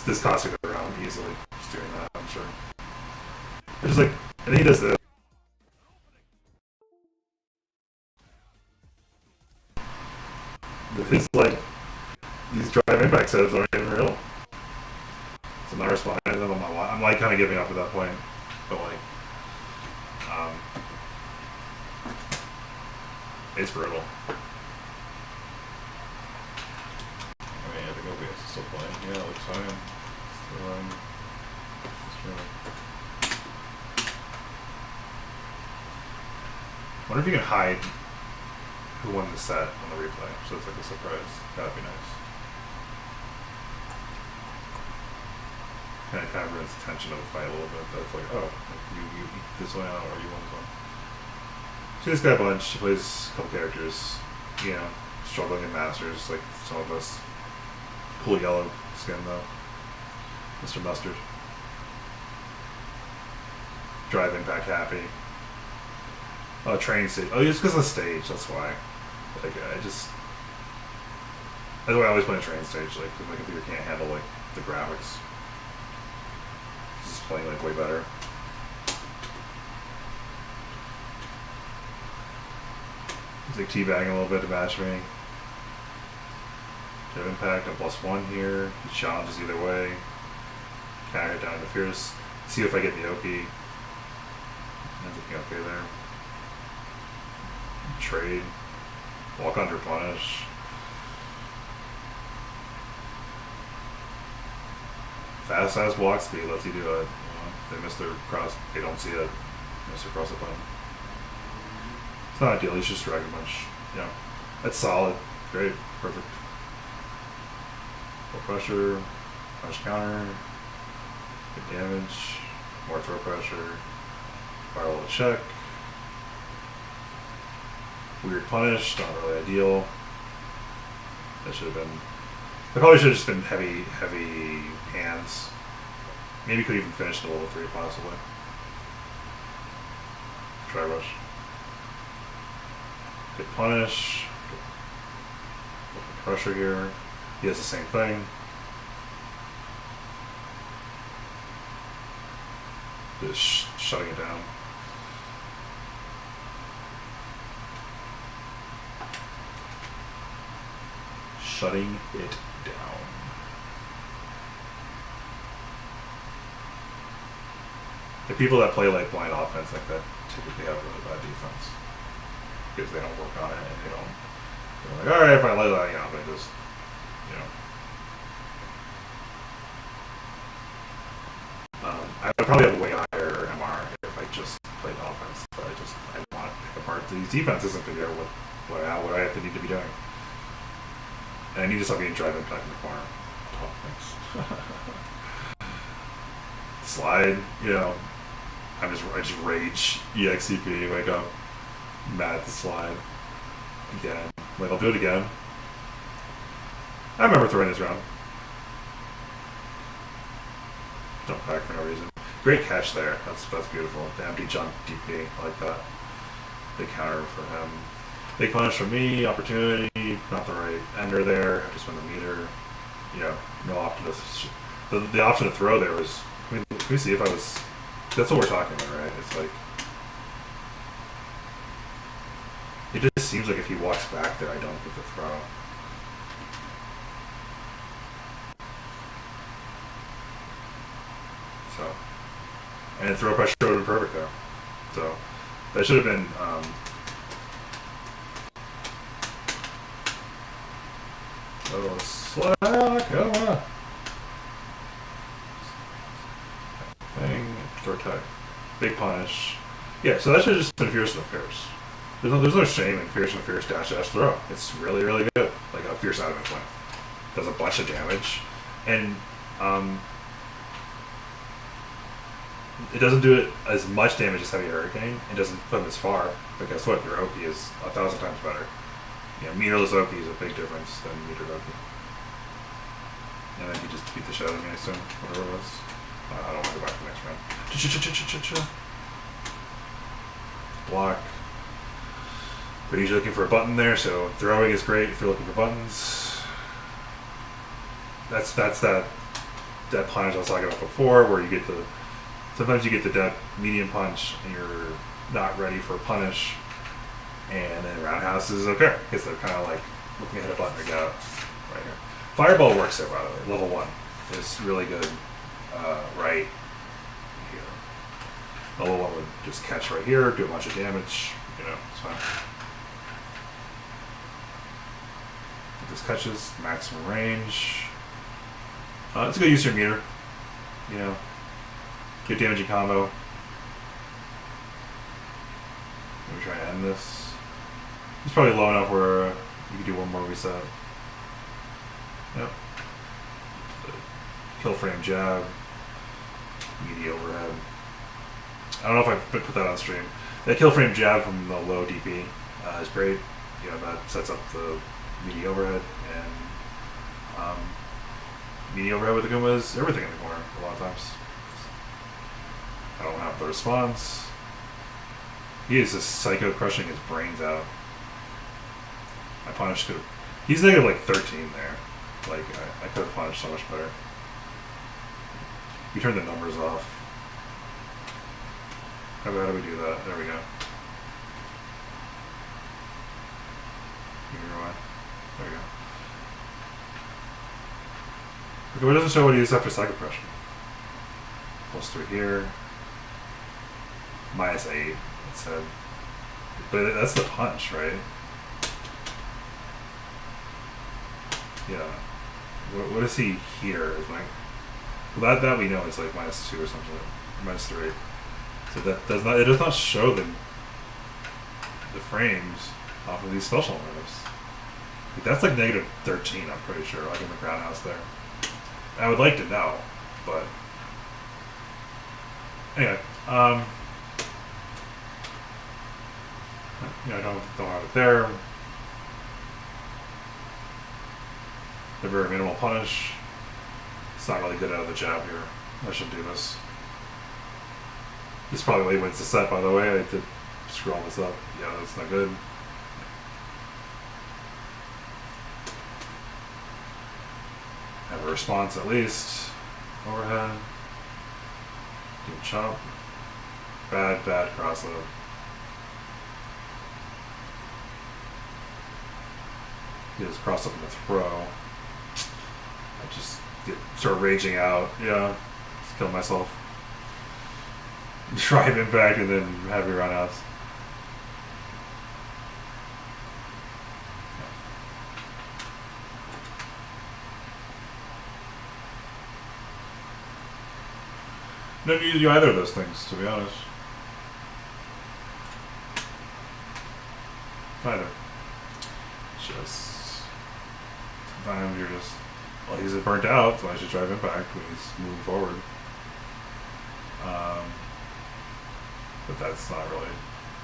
This costs you around easily just doing that. I'm sure. It's just like, and then he does this. His like these drive impact setups aren't even real. So I'm not responding to them. I'm like kind of giving up at that point. But like, it's brutal. I mean, I think OBS is still playing. Yeah, it looks fine. I wonder if you can hide who won the set on the replay, so it's like a surprise. That'd be nice. Kind of ruins the tension of the fight a little bit. That's like, oh, you eat this one out, or you won this one. So he's got a bunch. He plays a couple characters. You know, struggling in Masters, like some of us. Cool yellow skin though. Mr. Mustard. Drive impact happy. Oh, training stage. Oh, it's because of the stage. That's why. Like, that's why I always play a training stage. Like, because my computer can't handle like the graphics. It's just playing like way better. He's like teabagging a little bit to match me. Have impact, a +1 here. He challenges either way. Counter down to Fierce. See if I get the Oki. Ends up being okay there. Trade. Walk under punish. Fast as walk speed lets you do it. You know, they miss their cross. They don't see it. Miss their cross up button. It's not ideal. He's just Dragon Punch. Yeah, that's solid. Great. Perfect. Full pressure. Punch counter. Good damage. More throw pressure. Viral to check. Weird punish. Not really ideal. That should have been. I probably should have just been heavy hands. Maybe could even finish the level 3 possibly. Try rush. Good punish. Good pressure here. He has the same thing. Just shutting it down. Shutting it down. The people that play like blind offense like that typically have really bad defense because they don't work on it and they don't. They're like, all right, if I lay that, they just, I would probably have a way higher MR if I just played offense, but I want to pick apart these defenses and figure out what I have to need to be doing. And I need to stop getting drive impact in the corner. Top things. Slide, I just rage EXCP, wake up, mad at the slide. Again. Like, I'll do it again. I remember throwing this round. Jump back for no reason. Great catch there. That's beautiful. The empty jump DP. I like that. Big counter for him. Big punish for me. Opportunity. Not the right ender there. I just went the meter. No option to... The option to throw there was... let me see if I was... That's what we're talking about, right? It's like... It just seems like if he walks back there, I don't get the throw. So... And throw pressure would have been perfect there. So... That should have been... Oh, slack! Come on! Thing, throw tag. Big punish. Yeah, so that should have just been Fierce and Fierce. There's no shame in Fierce and Fierce dash throw. It's really, really good. Like a Fierce out of it does a bunch of damage. And it doesn't do it as much damage as Heavy Hurricane. It doesn't put him as far. But guess what? Your Oki is 1,000 times better. Meterless Oki is a big difference than metered Oki. And then he just beat the shit out of me, I assume. Whatever it was. I don't want to go back to the next round. Block. But he's looking for a button there, so throwing is great if you're looking for buttons. That's that punch I was talking about before, where you get sometimes you get the dead medium punch and you're not ready for a punish, and then roundhouse is okay because they're kind of like looking at a button to go right here. Fireball works there, by the way. Level 1 is really good. Right here. Level 1 would just catch right here, do a bunch of damage. It's fine. This catches maximum range. It's a good use of your meter. Good damaging combo. Let me try to end this. It's probably low enough where you can do one more reset. Yep. Kill frame jab. Meaty overhead. I don't know if I put that on stream. That kill frame jab from the low DP is great. That sets up the meaty overhead, and meaty overhead with the Guma is everything in the corner a lot of times. I don't have the response. He is just psycho crushing his brains out. My punish could have... He's negative like 13 there. Like, I could have punished so much better. We turn the numbers off. How do we do that? There we go. There we go. Okay, what doesn't show what he is after cycle pressure? +3 here. -8. It said. But that's the punch, right? Yeah. What is he here? Is my well, that we know is like -2 or something, -3. So that does not. It does not show the frames off of these special moves. Like, that's like -13. I'm pretty sure, like in the ground house there. I would like to know, but anyway. I don't have it there. They're very minimal punish. It's not really good out of the jab here. I should do this. This probably wins the set, by the way. I did screw all this up. Yeah, that's not good. Have a response at least. Overhead. Do a chop. Bad cross load. He just cross up in the throw. I just start raging out. Yeah, just kill myself. Drive impact and then have your run outs. No need to do either of those things, to be honest. Either. Just sometimes you're just, well, he's burnt out, so I should drive impact when he's moving forward. But that's not really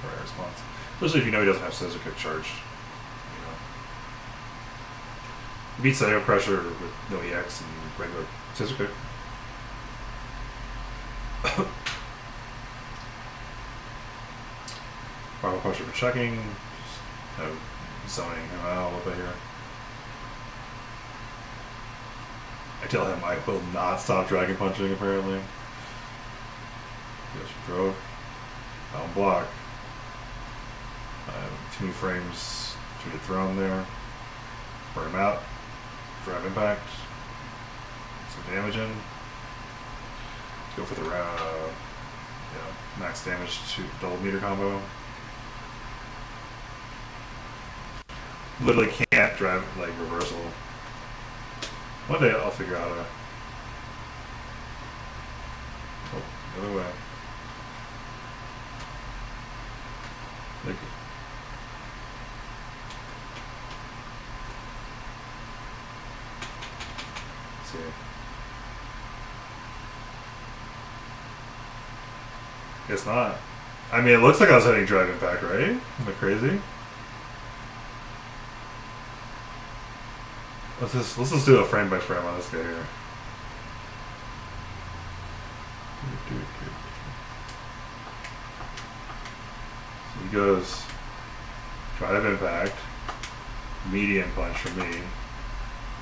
the right response, especially if you know he doesn't have scissor kick charged. You know, he beats cycle pressure with no EX and regular scissor kick. Final pressure for checking. Just kind of zoning him out a little bit here. I tell him I will not stop dragon punching, apparently. Yes, throw. Down block. 2 frames to get thrown there. Burn him out. Drive impact. Some damage in. Go for the max damage to double meter combo. Literally can't drive like reversal. One day I'll figure out a. Oh, the other way. Like, let's see. Guess not. I mean, it looks like I was hitting drive impact, right? Am I crazy? Let's just do a frame by frame on this guy here. So he goes drive impact, medium punch for me.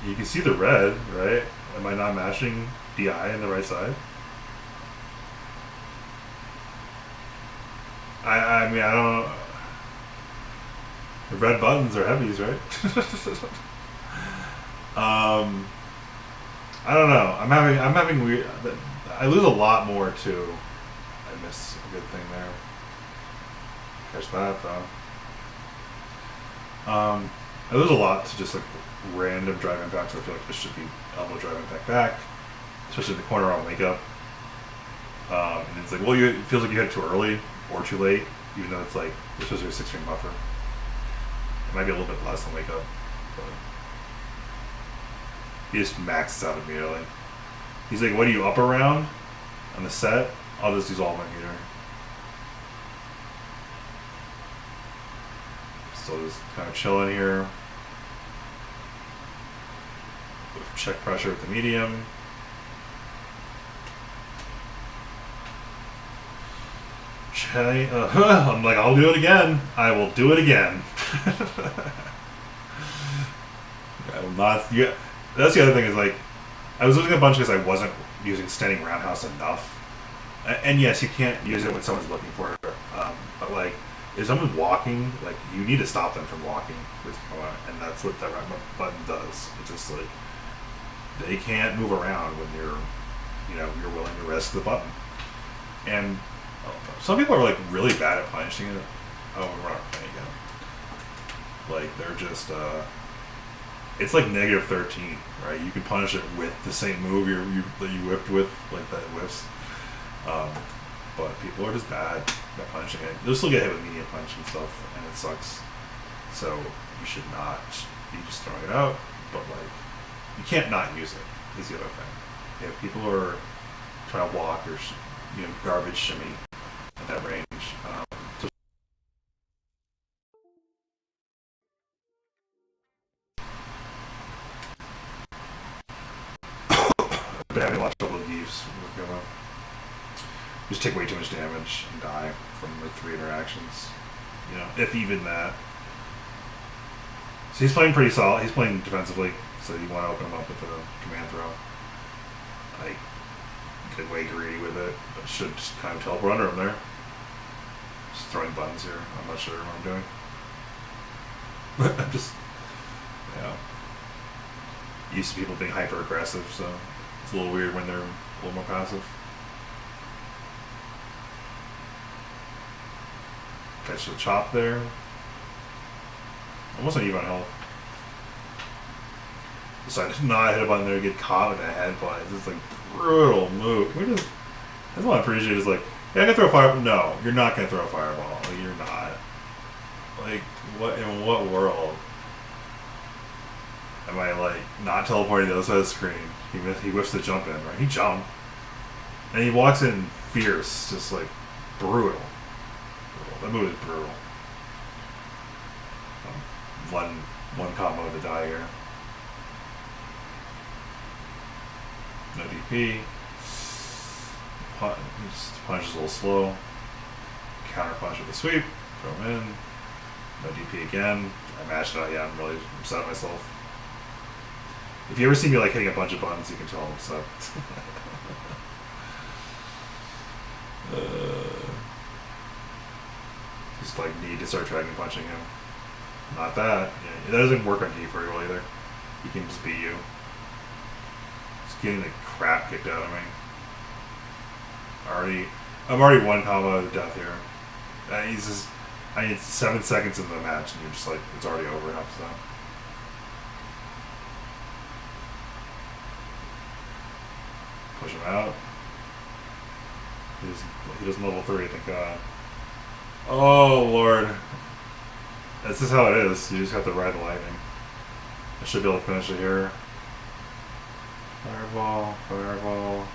You can see the red, right? Am I not matching DI in the right side? I mean, I don't know. The red buttons are heavies, right? I don't know. I'm having weird. I lose a lot more too. I miss a good thing there. Catch that though. I lose a lot to just like random drive impact. So I feel like this should be elbow drive impact back, especially in the corner on wake up. And it's like, well, it feels like you hit it too early or too late, even though it's like you're supposed to be a 6-frame buffer. It might be a little bit less than wake up, but he just maxes out immediately. He's like, what do you up around on the set? I'll just use all my meter. Still just kind of chilling here. With check pressure at the medium. I'm like, I'll do it again. I will do it again. I will not. Yeah, that's the other thing is like, I was losing a bunch because I wasn't using standing roundhouse enough. And yes, you can't use it when someone's looking for it. But like, if someone's walking, like you need to stop them from walking with Koa, and that's what that right button does. It just like they can't move around when you're willing to risk the button. And some people are like really bad at punishing it. Oh, we're not playing again. Like they're just it's like -13, right? You can punish it with the same move that you whipped with, like that whiffs. But people are just bad at punishing it. They'll still get hit with medium punch and stuff, and it sucks. So you should not be just throwing it out, but like you can't not use it. Is the other thing. If people are trying to walk or garbage shimmy at that range, so been having a lot of trouble with Geeves. Just take way too much damage and die from like 3 interactions. If even that. So he's playing pretty solid. He's playing defensively, so you want to open him up with the command throw. Like, get way greedy with it, but should just kind of teleport under him there. Just throwing buttons here. I'm not sure what I'm doing. I'm just, used to people being hyper aggressive, so it's a little weird when they're a little more passive. Catch the chop there. Almost an even health. Decided to not hit a button there, get caught with a head blast. It's like brutal move. Can we just? That's what I appreciate. Is like, yeah, I'm gonna throw a fireball. No, you're not gonna throw a fireball. Like, you're not. Like, what in what world am I like not teleporting to the other side of the screen? He whiffs the jump in, right? He jumped, and he walks in fierce, just like brutal. That move is brutal. One combo to die here. No DP. He just punches a little slow. Counter punch with a sweep. Throw him in. No DP again. I mashed it out. Yeah, I'm really upset at myself. If you ever see me like hitting a bunch of buttons, you can tell I'm upset. Just like need to start dragon punching him. Not that. Yeah, that doesn't work on Geef very well either. He can just beat you. Just getting the crap kicked out of me. I'm already one combo to death here. I need 7 seconds into the match, and you're just like, it's already over half the time. Push him out. He doesn't level 3, thank God. Oh, Lord. This is how it is. You just have to ride the lightning. I should be able to finish it here. Fireball, fireball.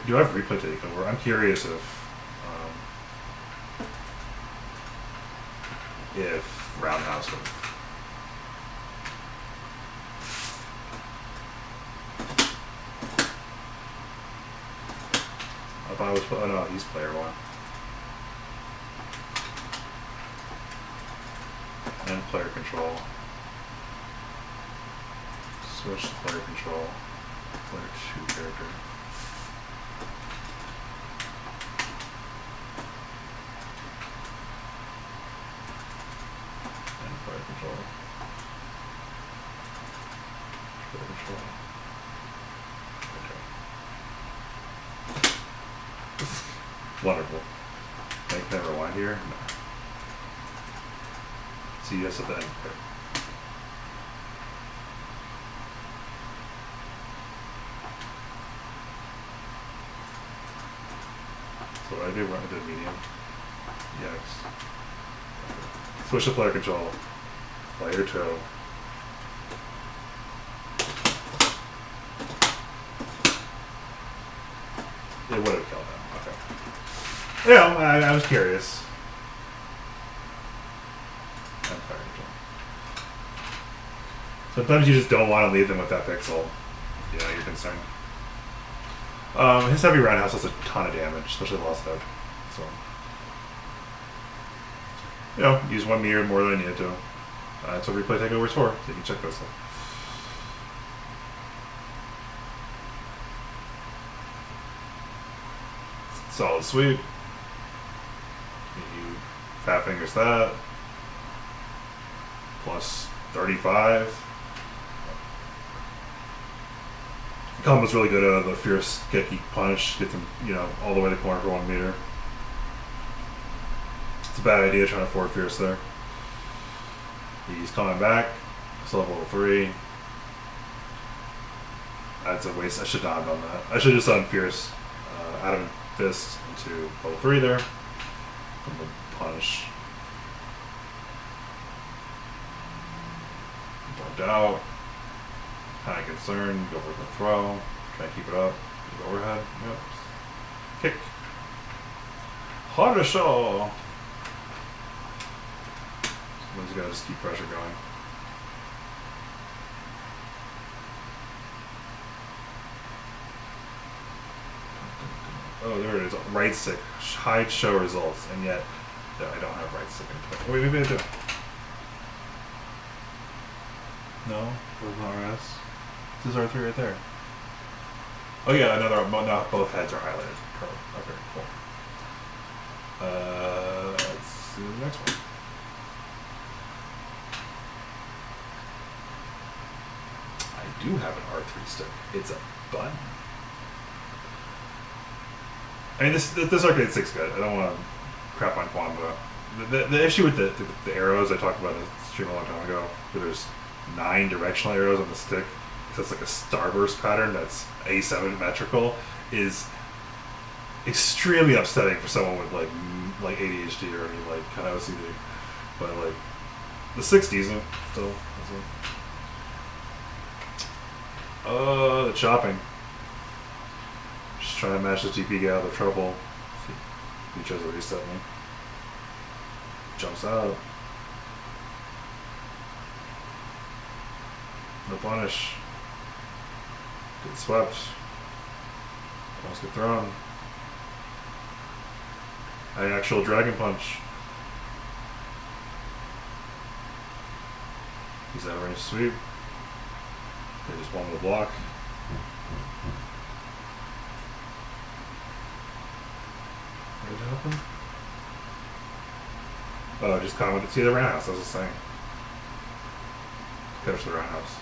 Do I have replay takeover? I'm curious if Roundhouse would. I thought I was. Oh no, he's player 1. And player control. Switch to player control. Player 2 character. And player control. Player control. Okay. Wonderful. Can I rewind here? No. See us at the end. Okay. So what I do, I did medium. Yes. Okay. Switch to player control. Player 2. It would have killed him. Okay. Yeah, I was curious. Sometimes you just don't want to leave them with that pixel. You're concerned. His heavy roundhouse does a ton of damage, especially lost head. So, use 1 meter more than I needed to. That's what replay takeover's for. So you can check those out. Solid sweep. You fat fingers that. Plus 35. Combo's really good out of the fierce Geki punish, get them, all the way to the corner for 1 meter. It's a bad idea trying to forward fierce there. He's coming back, still have level 3. That's a waste. I should not have done that. I should have just done fierce Adamant Fist into level 3 there from the punish. Bumped out. Kind of concerned. Go for the throw. Try to keep it up. Keep overhead. Yep. Kick. Harder show. Someone's got to just keep pressure going. Oh, there it is. Right stick. Hide show results. And yet, I don't have right stick in play. Wait, maybe I do. No? RS. This is R3 right there. Oh yeah, not both heads are highlighted. Okay, cool. Let's do the next one. I do have an R3 stick. It's a button. I mean, this arcade stick's good. I don't want to crap on Quamba. The issue with the arrows I talked about in the stream a long time ago, where there's 9 directional arrows on the stick, because it's like a starburst pattern that's asymmetrical, is extremely upsetting for someone with like ADHD or any like kind of OCD. But like the stick's decent, so. The chopping. Just trying to match the TP, get out of trouble. He tries to reset me. Jumps out. No punish. Get swept. Almost get thrown. An actual dragon punch. He's out of range sweep. They just one with a block. What did happen? Oh, just caught him with the T of the roundhouse, I was just saying. Catch the roundhouse.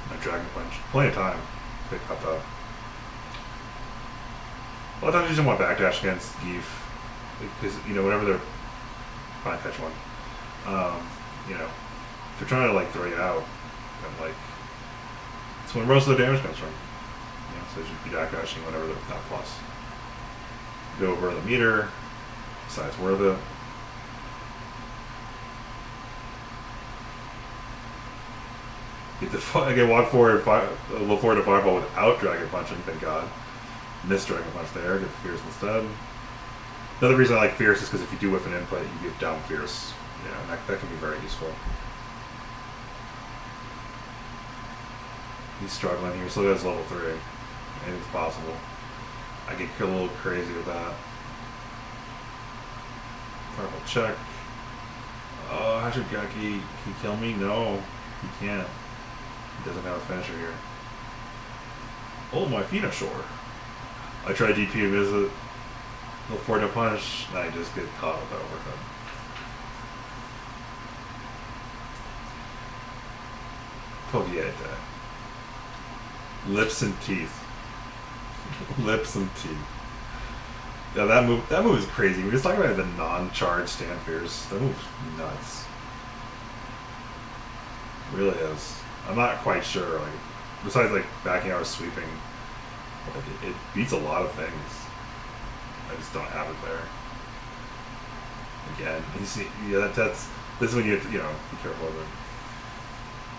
No dragon punch. Plenty of time. They cut that. A lot of times you just want backdash against Geef. Because, whenever they're trying to catch one, if they're trying to, throw you out, then, it's when most of the damage comes from. So you should be backdashing whenever they're not plus. Go over the meter, decides worth it. I get walk forward, low forward to fireball without dragon punching, thank God. Missed dragon punch there, get fierce instead. Another reason I like fierce is because if you do whiff an input, you get down fierce. And that can be very useful. He's struggling here, still got his level 3. Anything's possible. I get a little crazy with that. Fireball check. Oh, Hashigaki, can he kill me? No, he can't. He doesn't have a finisher here. Oh, my feet are short. I try DP and visit. Look forward to punish, and I just get caught with that overhead. Povieta. Lips and teeth. Lips and teeth. Yeah, that move is crazy. We're just talking about the non-charged stand fierce. That move's nuts. It really is. I'm not quite sure. Besides backing out or sweeping, it beats a lot of things. I just don't have it there. Again, this is when you have to, be careful with it.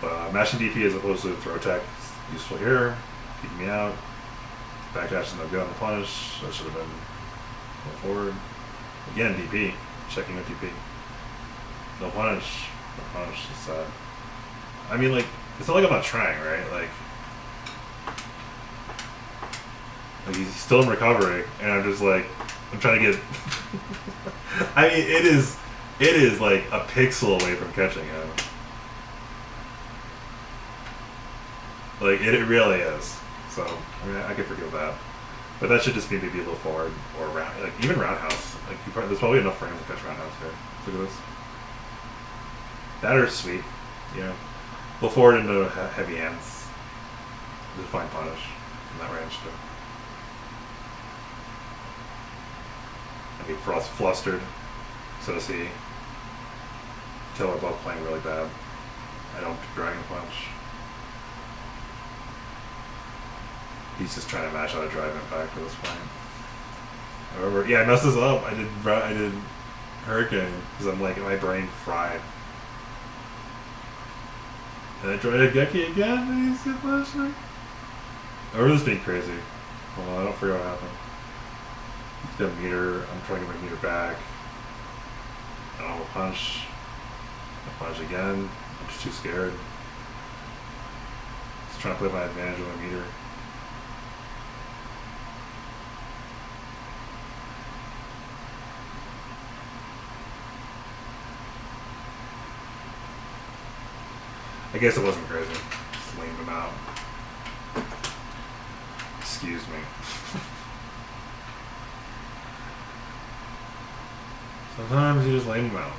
But mashing DP as opposed to throw tech is useful here. Keeping me out. Backdash is no good on the punish. That should have been go forward. Again, DP. Checking with DP. No punish. No punish. It's sad. I mean, it's not like I'm not trying, right? He's still in recovery, and I'm just I'm trying to get. I mean, it is a pixel away from catching him. It really is. So I mean, I could forgive that. But that should just be maybe a little forward or round, like even roundhouse. Like there's probably enough frames to catch roundhouse here. Look at this. That or sweep, you know. A little forward into heavy hands. Is a fine punish from that range too. I mean, Frost's flustered. So is he. Until we're both playing really bad. I don't Dragon Punch. He's just trying to mash out a drive impact at this point. However, yeah, I messed this up. I did Hurricane because I'm like my brain fried. And I tried a Geki again, and he's gonna punish me. Or this being crazy. Well, I don't forget what happened. He's got a meter. I'm trying to get my meter back. I don't have a punch. I punch again. I'm just too scared. Just trying to play my advantage with my meter. I guess it wasn't crazy. Just leaned him out. Excuse me. Sometimes you just lay them out.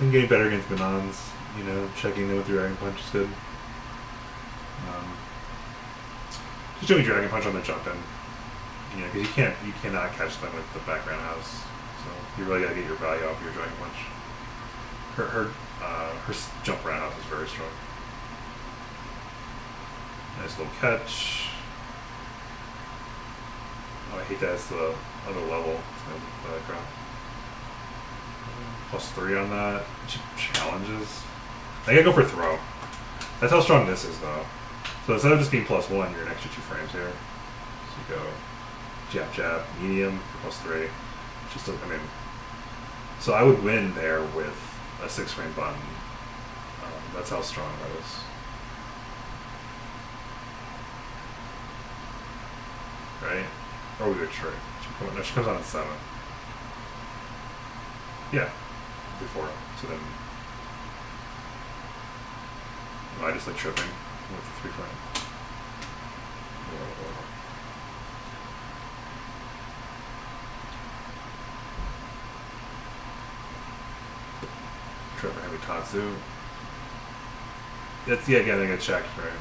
I'm getting better against bananas. You know, checking them with your Dragon Punch is good. Just doing Dragon Punch on the jump in. You know, because you cannot catch them with the background house. So you really gotta get your value off your Dragon Punch. Her jump round house is very strong. Nice little catch. Oh, I hate that it's the other level. Background. +3 on that. Challenges. I gotta go for throw. That's how strong this is, though. So instead of just being +1, you're an extra 2 frames here. So you go jab, jab, medium, +3. Just, I mean, so I would win there with a 6-frame button. That's how strong that is. Right? Or we would trade. No, she comes on at 7. Yeah, before. So then, I just like tripping with the 3 frame. Trevor Heavy Tatsu. That's, yeah, again, I got checked, right?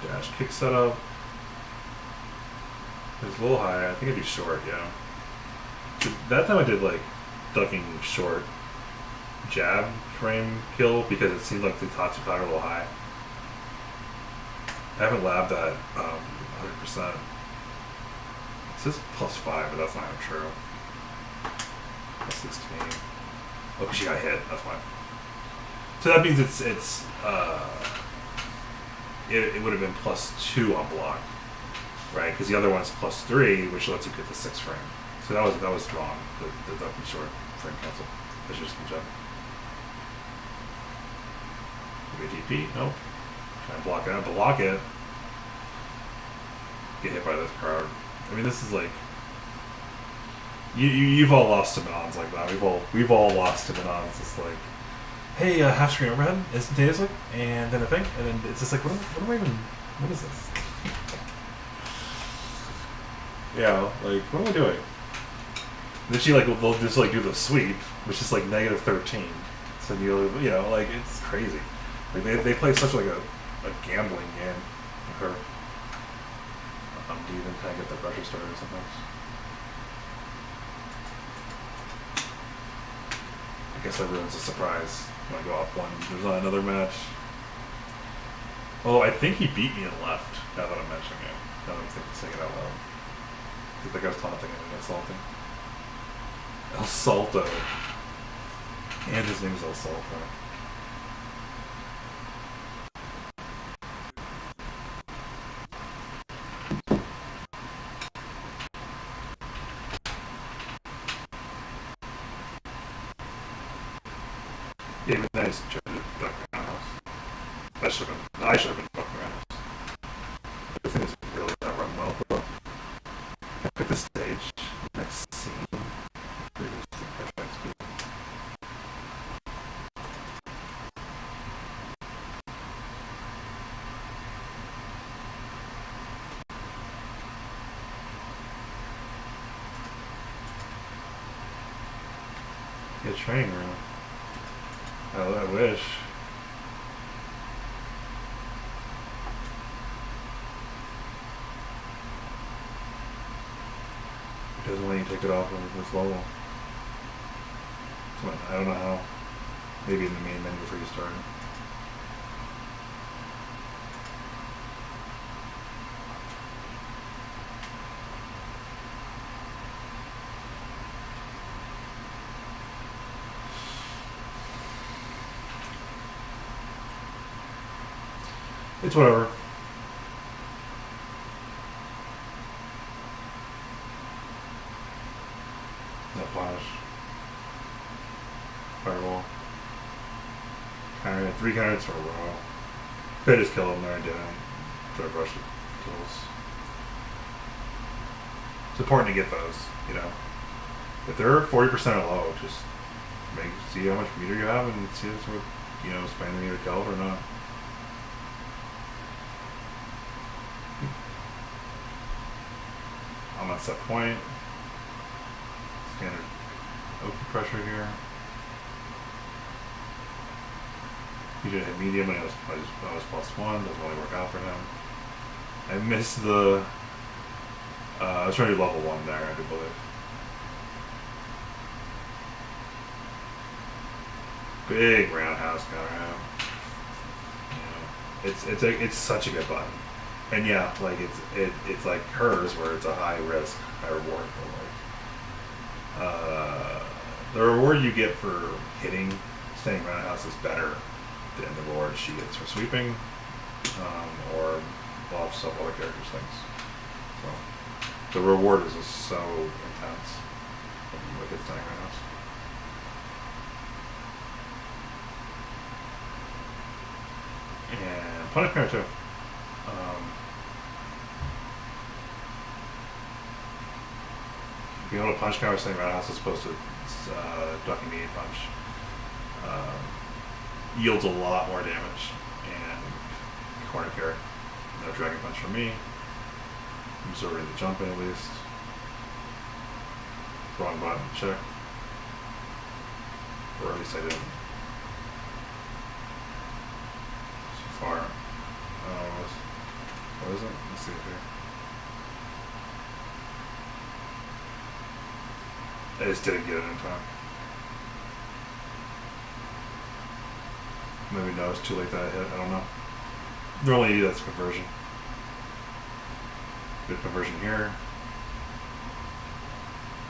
Dash kick setup. It's a little high. I think I do short, yeah. So that time I did like ducking short jab frame kill because it seemed like the Tatsu caught a little high. I haven't labbed that 100%. It says +5, but that's not even true. +16. Oh, because she got hit. That's why. So that means it would have been +2 on block, right? Because the other one's +3, which lets you get the 6 frame. So that was wrong. The ducking short frame cancel. That's just good job. DP, nope. Try and block it. Block it. Get hit by this card. I mean, this is like you've all lost to Manons like that. We've all lost to Manons. It's like, hey, half screen overhead instantaneously, and then a thing, and then it's just like, what is this? Yeah, like, what am I doing? And then she like will just like do the sweep, which is like -13. So you know, like, it's crazy. Like they play such like a gambling game with her. Do you even kind of get the pressure started sometimes? I guess that ruins the surprise when I go up 1. There's not another match. Oh, I think he beat me in left, now that I'm mentioning it. Now that I'm saying it out loud. I think I was taunting him and insulting. El Salto. And his name is El Salto. nice judge duck roundhouse. I should have been duck roundhouse. This thing is really not run well though. I pick the stage. Next scene. Previously perfect speed. Get a training room. I wish. It doesn't let you take it off of this level. So I don't know how. Maybe in the main menu before you start. It's whatever. No punish. Fireball. Counter, 3 counters for a row. Could just kill him there, I didn't. Try to rush it. Kills. It's important to get those, you know. If they're 40% or low, just see how much meter you have and see if it's, you know, spending the meter killed or not. I'm at set point. Standard open pressure here. He did hit medium and I was +1. Doesn't really work out for him. I missed the. I was trying to do level 1 there, I do believe. Big roundhouse counter out. You know, it's such a good button. And yeah, like it's like hers where it's a high risk, high reward, but like the reward you get for hitting staying roundhouse is better than the reward she gets for sweeping, or lots of other characters' things. So the reward is just so intense with it staying roundhouse. And punish counter too. Being able to punch counter saying roundhouse as opposed to ducking medium punch yields a lot more damage. And corner carry, no dragon punch from me. Absorbing the jump in at least. Wrong button, check. Or at least I didn't. So far. What is it? Let's see it here. I just didn't get it in time. Maybe no, it's too late that I hit. I don't know. Normally that's conversion. Good conversion here.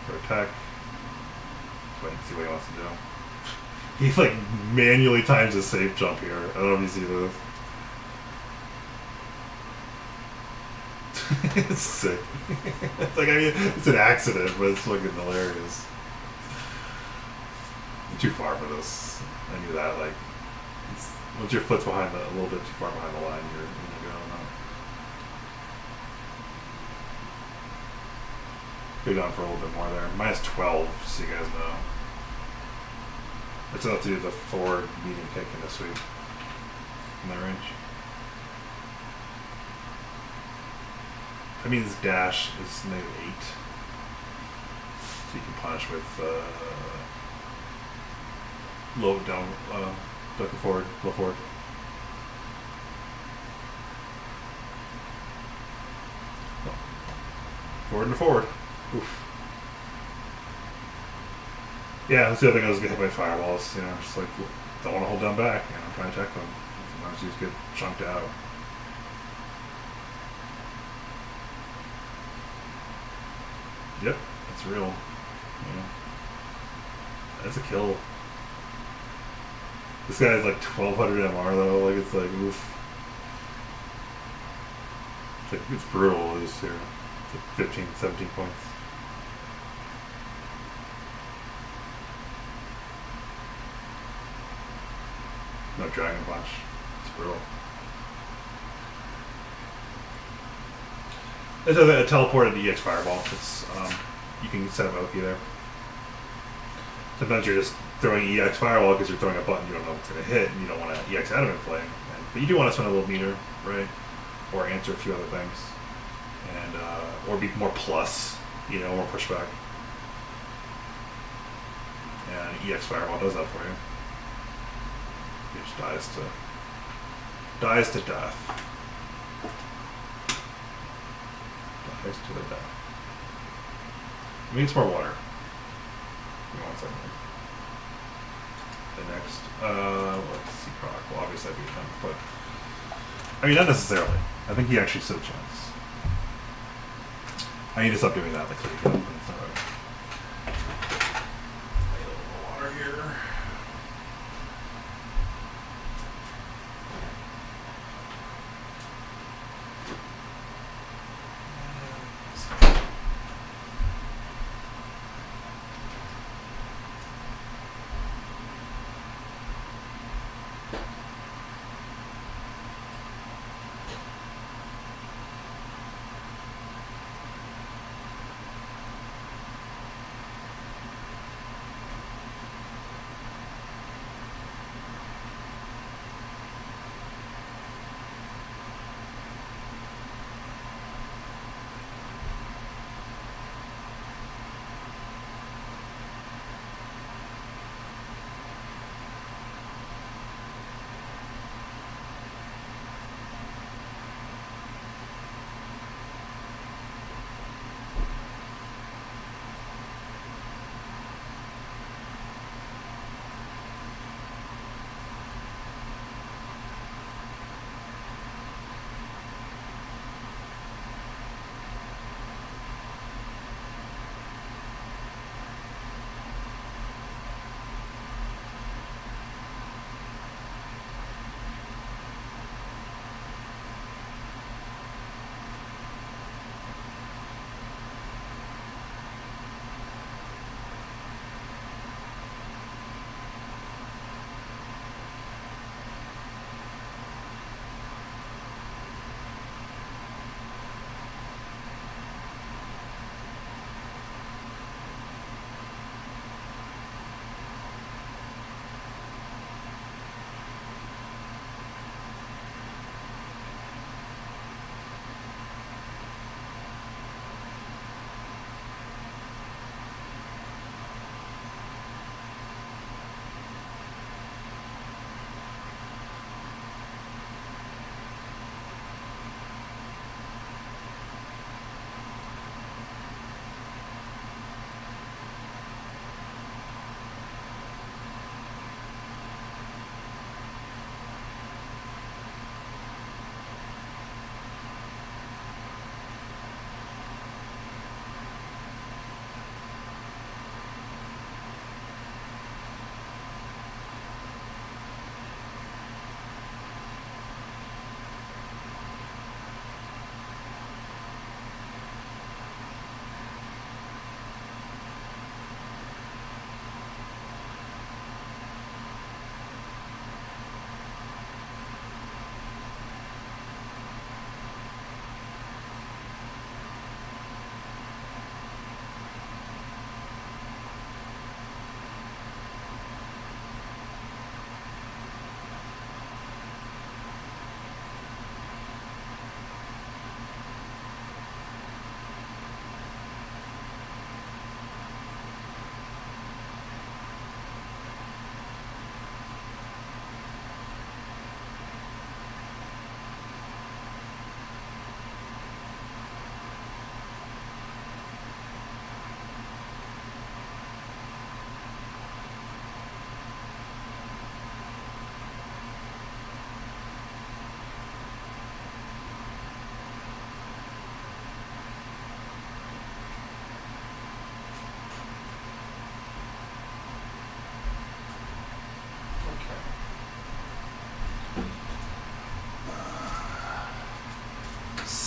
For attack. So I can see what he wants to do. He like manually times his safe jump here. I don't know if you see this. It's sick. It's like, I mean, it's an accident, but it's fucking hilarious. You're too far for this. I knew that. Like, once your foot's behind a little bit too far behind the line, you're gonna go on that. Go down for a little bit more there. -12, so you guys know. It's enough to do the forward medium kick in the sweep in that range. That means dash is -8. So you can punish with low down, duck and forward, low forward. Oh. Forward and forward. Oof. Yeah, that's the other thing I was getting hit by firewalls, you know, just like don't want to hold down back, you know, trying to check them. Sometimes you just get chunked out. Yep, it's real. Yeah. That's a kill. This guy is like 1200 MR though, like it's like oof. It's brutal, it's here. It's like 15, 17 points. No Dragon Punch. It's brutal. It's a teleported EX Fireball. It's you can set up Oki there. Sometimes you're just throwing EX Fireball because you're throwing a button you don't know what's going to hit, and you don't want to EX Adamant Flame. But you do want to spend a little meter, right? Or answer a few other things. And or be more plus, more pushback. And EX Fireball does that for you. It just dies to death. Dies to the death. It needs more water. Give me 1 second. The next, let's see, proc. Well, obviously I beat him, but I mean, not necessarily. I think he actually stood a chance. I need to stop doing that. Like, so you get up and it's not right. I need a little more water here.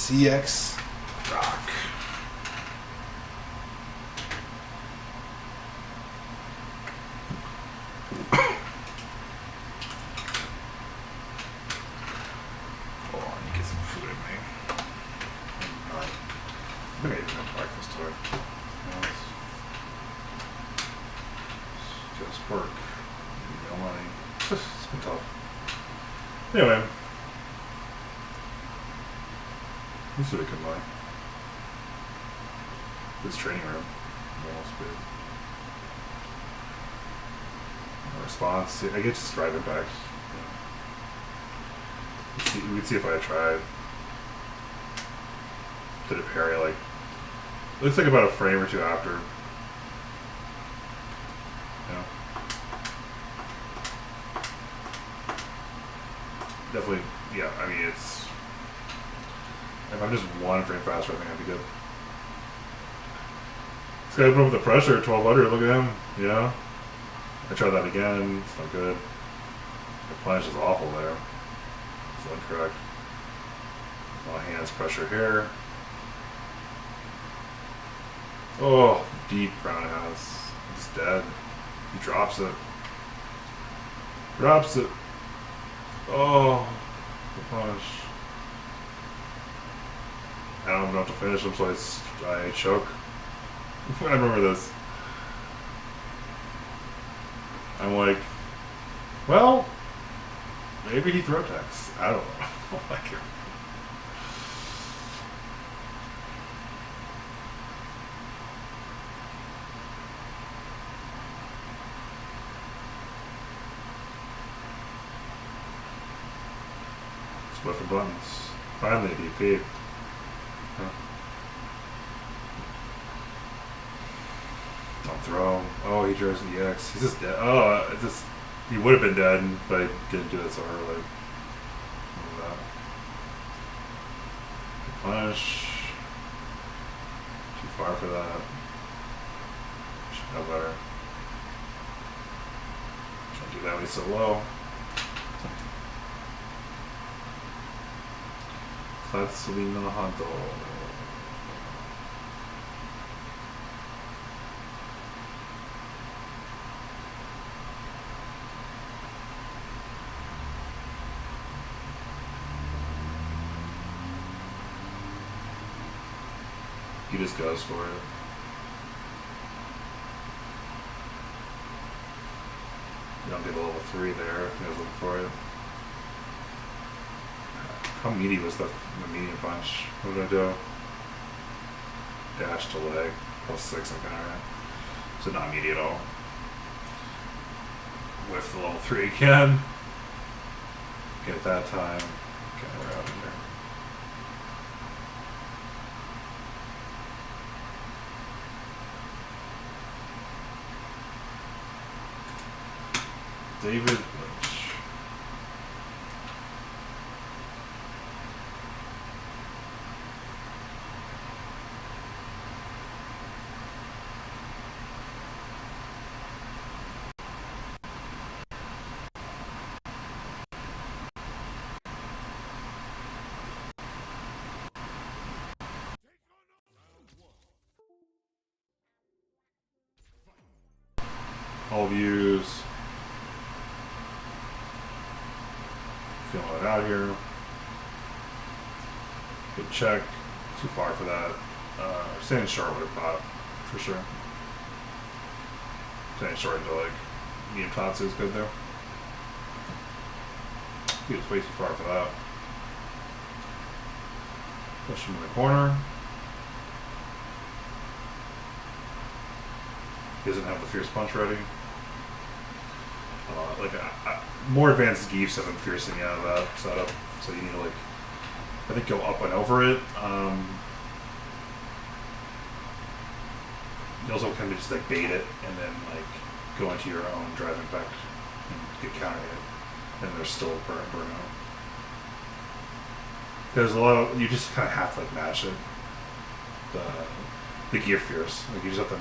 CX Rock. No money. It's been tough. Anyway. This would have come by. This training room. Almost good. No response. I get just drive it back. Yeah. We'd see if I tried. Did a parry like. Looks like about a frame or two after. Yeah. Definitely, yeah, I mean, it's. If I'm just one frame faster, I think I'd be good. This guy opened up with the pressure, 1200, look at him, yeah. I tried that again, it's not good. The plunge is awful there. It's incorrect. A lot of hands pressure here. Oh, deep roundhouse. He's dead. He drops it. Drops it. Oh, the punish. I don't know how to finish him, so I choke. I remember this. I'm like, well, maybe he throw attacks. I don't know. Like, split for buttons. Finally, DP. Huh. Don't throw. Oh, he draws the EX. He's just dead. Oh, he would have been dead if I didn't do it so early. Punish. Too far for that. Should know better. Can't do that when he's so low. Katsulino Hanto. He just goes for it. You don't get a level 3 there. He goes looking for it. How meaty was the medium punch? What did I do? Dash to leg. +6 on counter. So not meaty at all. Whiff the level 3 again. Get that time. Okay, we're out of here. David Lynch. All views. Feeling it out here. Good check. Too far for that. Standing short would have caught, for sure. Standing short into like medium Tatsu is good there. He was way too far for that. Push him in the corner. He doesn't have the fierce punch ready. More advanced geefs have been fiercing you out of that setup, so you need to I think go up and over it. You also kind of just bait it and then go into your own drive impact and get counter hit, and there's still burnout. There's a lot of you just kind of have to mash it. The gear fierce, you just have to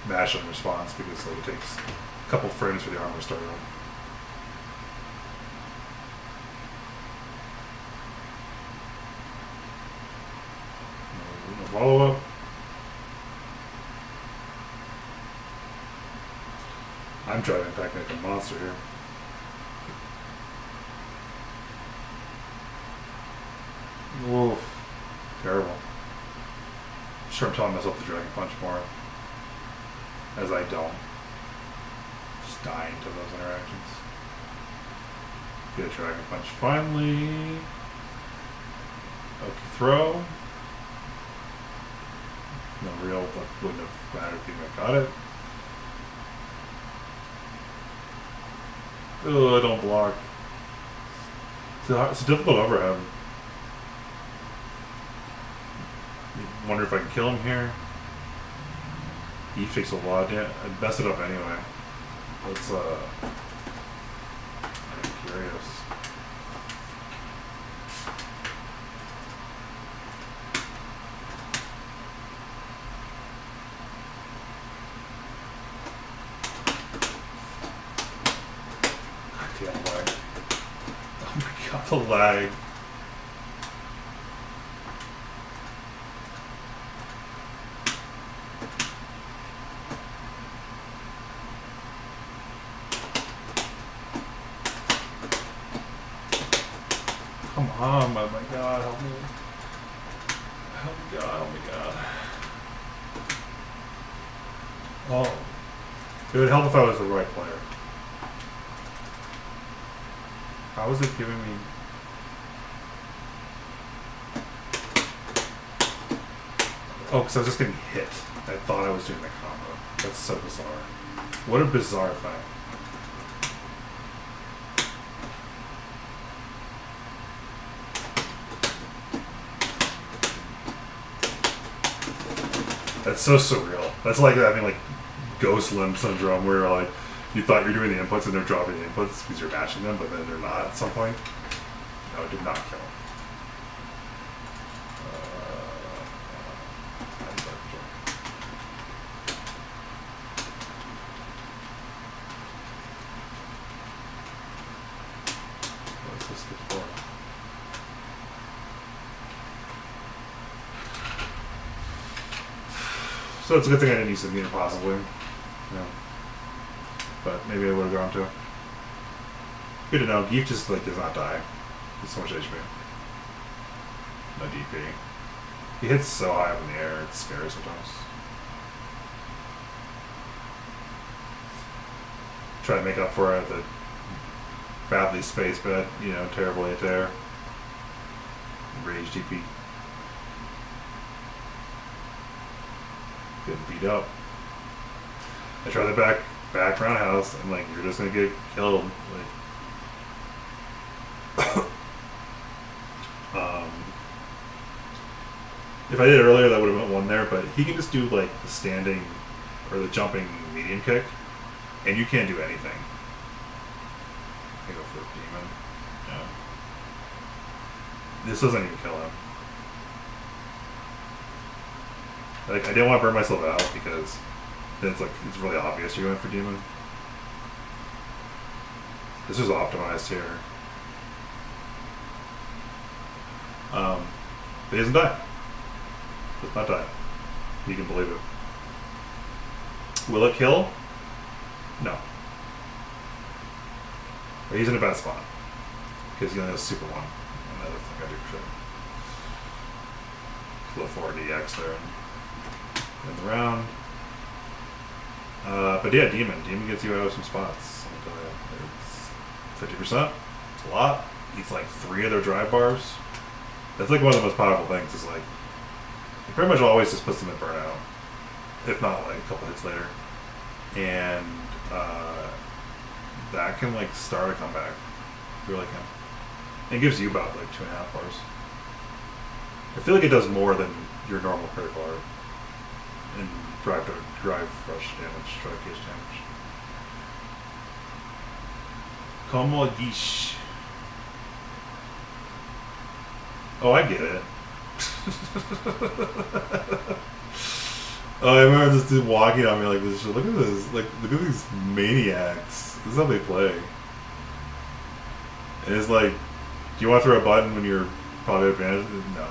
mash it in response because it takes a couple frames for the armor to start up. Follow up. I'm driving back like a monster here. Oof. Terrible. I'm sure I'm telling myself to dragon punch more. As I don't. Just just dying to those interactions. Get a Dragon Punch finally. Okay, throw. No real, but wouldn't have mattered if he got it. Oh, don't block. It's a difficult overhead. Wonder if I can kill him here. He takes a lot. Yeah, I'd mess it up anyway. Let's I'm curious. God damn lag. Oh my god, the lag. Come on, oh my god, help me. Help me god, help me god. Oh. It would help if I was the right player. How is it giving me... Oh, because I was just getting hit. I thought I was doing the combo. That's so bizarre. What a bizarre thing. That's so surreal. That's like having like ghost limb syndrome where like you thought you're doing the inputs and they're dropping the inputs because you're matching them, but then they're not at some point. No, it did not kill him. What is this good for? So it's a good thing I didn't use the meter possibly. Yeah. But maybe I would have gone to. Good to know. Geef just like does not die. He's so much HP. No DP. He hits so high up in the air, it's scary sometimes. Try to make up for it, the badly spaced bet, you know, terrible hit there. Rage DP. Getting beat up. I try the back roundhouse. I'm like, you're just gonna get killed. Like, if I did it earlier, that would have been one there. But he can just do like the standing or the jumping medium kick, and you can't do anything. I go for a demon. Yeah. This doesn't even kill him. Like, I didn't want to burn myself out because then it's like it's really obvious you're going for demon. This is optimized here. But he doesn't die. Does not die. You can believe it. Will it kill? No. But he's in a bad spot because he only has super one. Another thing I do for sure. Low forward EX there. In the round. But yeah, Demon. Demon gets you out of some spots. Let me tell you. It's 50%. It's a lot. Eats like 3 of their drive bars. That's like one of the most powerful things is like, it pretty much always just puts them in burnout. If not like a couple hits later. And that can like start a comeback. If you really can. And it gives you about like 2.5 bars. I feel like it does more than your normal critical art. And drive rush damage, drive case damage. Como dish. Oh, I get it. Oh, I remember this dude walking on me like this. Look at this. Like, look at these maniacs. This is how they play. And it's like, do you want to throw a button when you're probably advantaged? No.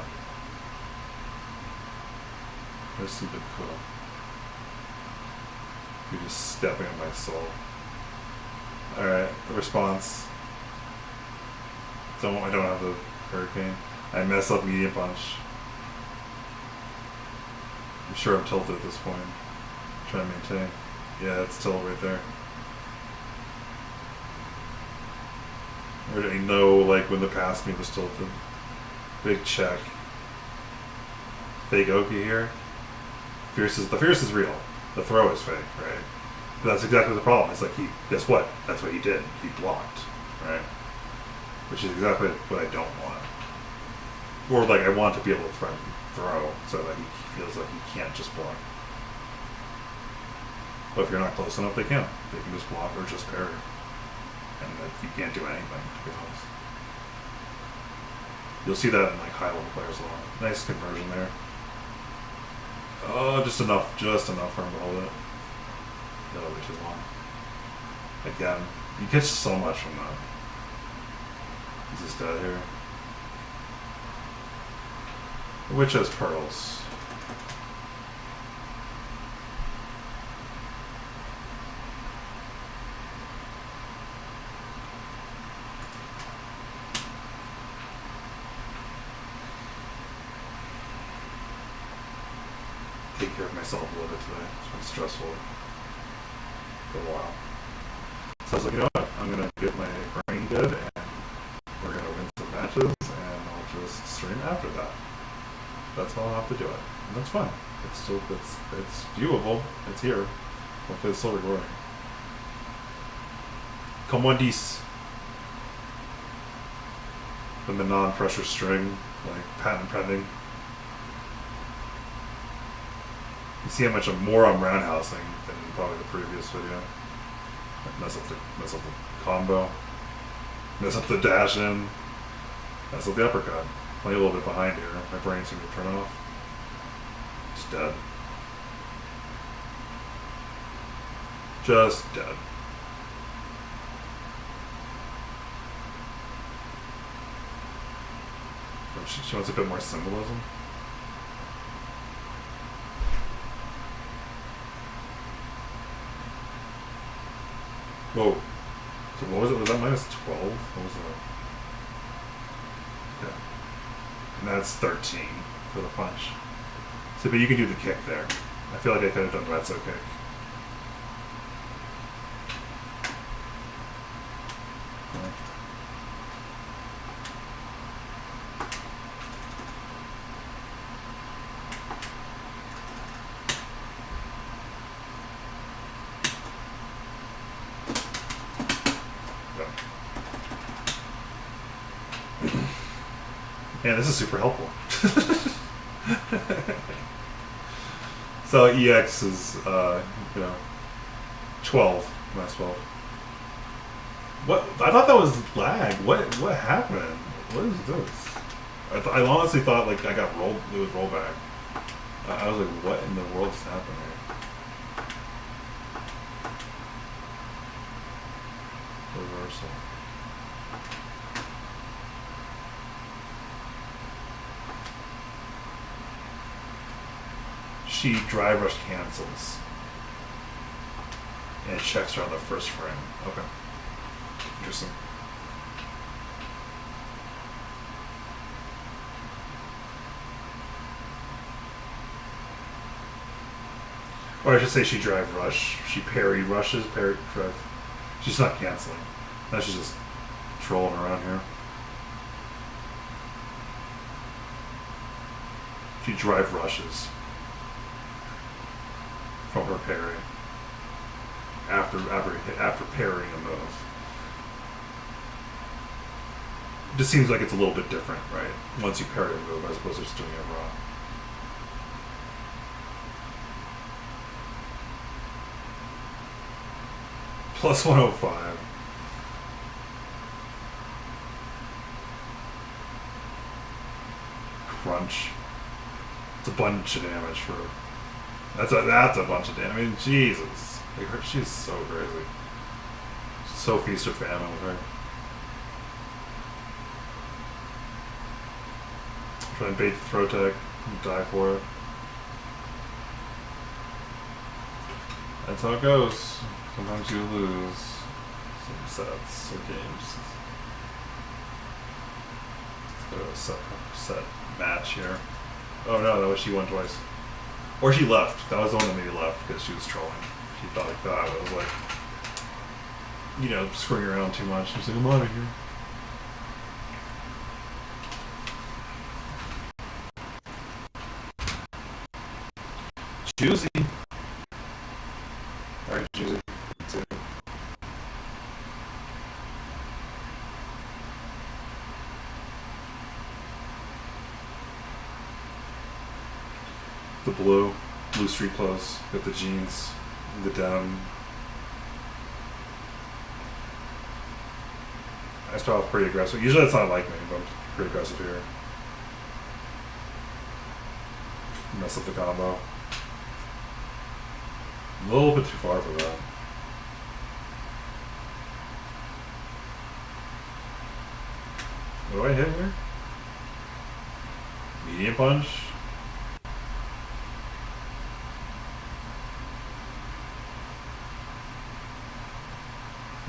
That's super cool. You're just stepping on my soul. Alright, the response. I don't have the hurricane. I mess up medium punch. I'm sure I'm tilted at this point. I'm trying to maintain. Yeah, it's tilt right there. Or did he know, like, when the pass me was tilted? Big check. Fake Oki here. The fierce is real. The throw is fake, right? But that's exactly the problem. It's like guess what? That's what he did. He blocked, right? Which is exactly what I don't want. Or like I want to be able to throw so that he feels like he can't just block. But if you're not close enough, they can. They can just block or just parry. And that you can't do anything, to be honest. You'll see that in like high level players a lot. Nice conversion there. Oh, just enough for him to hold it. That'll be too long. Again, you catch so much from that. He's just dead here. The witch has pearls. Take care of myself a little bit today. It's been stressful for a while. So I was like, you know what? I'm going to get my brain good and we're going to win some matches and I'll just stream after that. That's how I'll have to do it. And that's fun. It's still, it's viewable. It's here. Hopefully it's still recording. Come on, Dees. Then the non-pressure string, like patent pending. You see how much more I'm roundhousing than in probably the previous video. Mess up the combo. Mess up the dash in. Mess up the uppercut. Play a little bit behind here. My brain seemed to turn off. Just dead. Just dead. She wants a bit more symbolism. Whoa. So what was it? Was that minus 12? What was that? Okay. And that's 13 for the punch. So, but you can do the kick there. I feel like I could have done Retso kick. Yeah, this is super helpful. So EX is, 12, minus 12. What? I thought that was lag. What happened? What is this? I honestly thought like I got rolled. It was rollback. I was like, what in the world is happening here? Reversal. She drive rush cancels. And it checks her on the first frame. Okay. Interesting. Or I should say she drive rush. She parry rushes, parry drive. She's not canceling. Now she's just trolling around here. She drive rushes from her parry after parrying a move. It just seems like it's a little bit different, right? Once you parry a move as opposed to just doing it raw. Plus 105. Crunch. It's a bunch of damage for. That's a bunch of damage. I mean, Jesus. Like she's so crazy. So feast or famine with her. Try and bait the throw tech and die for it. That's how it goes. Sometimes you lose some sets or games. Let's go to a set match here. Oh no, that was she won twice. Or she left. That was the one that maybe left because she was trolling. She thought like that. I was like, screwing around too much. She's like, I'm out of here. Juicy. Alright, Juicy. That's it. The blue street clothes, got the jeans, the denim. I start off pretty aggressive. Usually that's not like me, but I'm pretty aggressive here. Mess up the combo. A little bit too far for that. What do I hit here? Medium punch?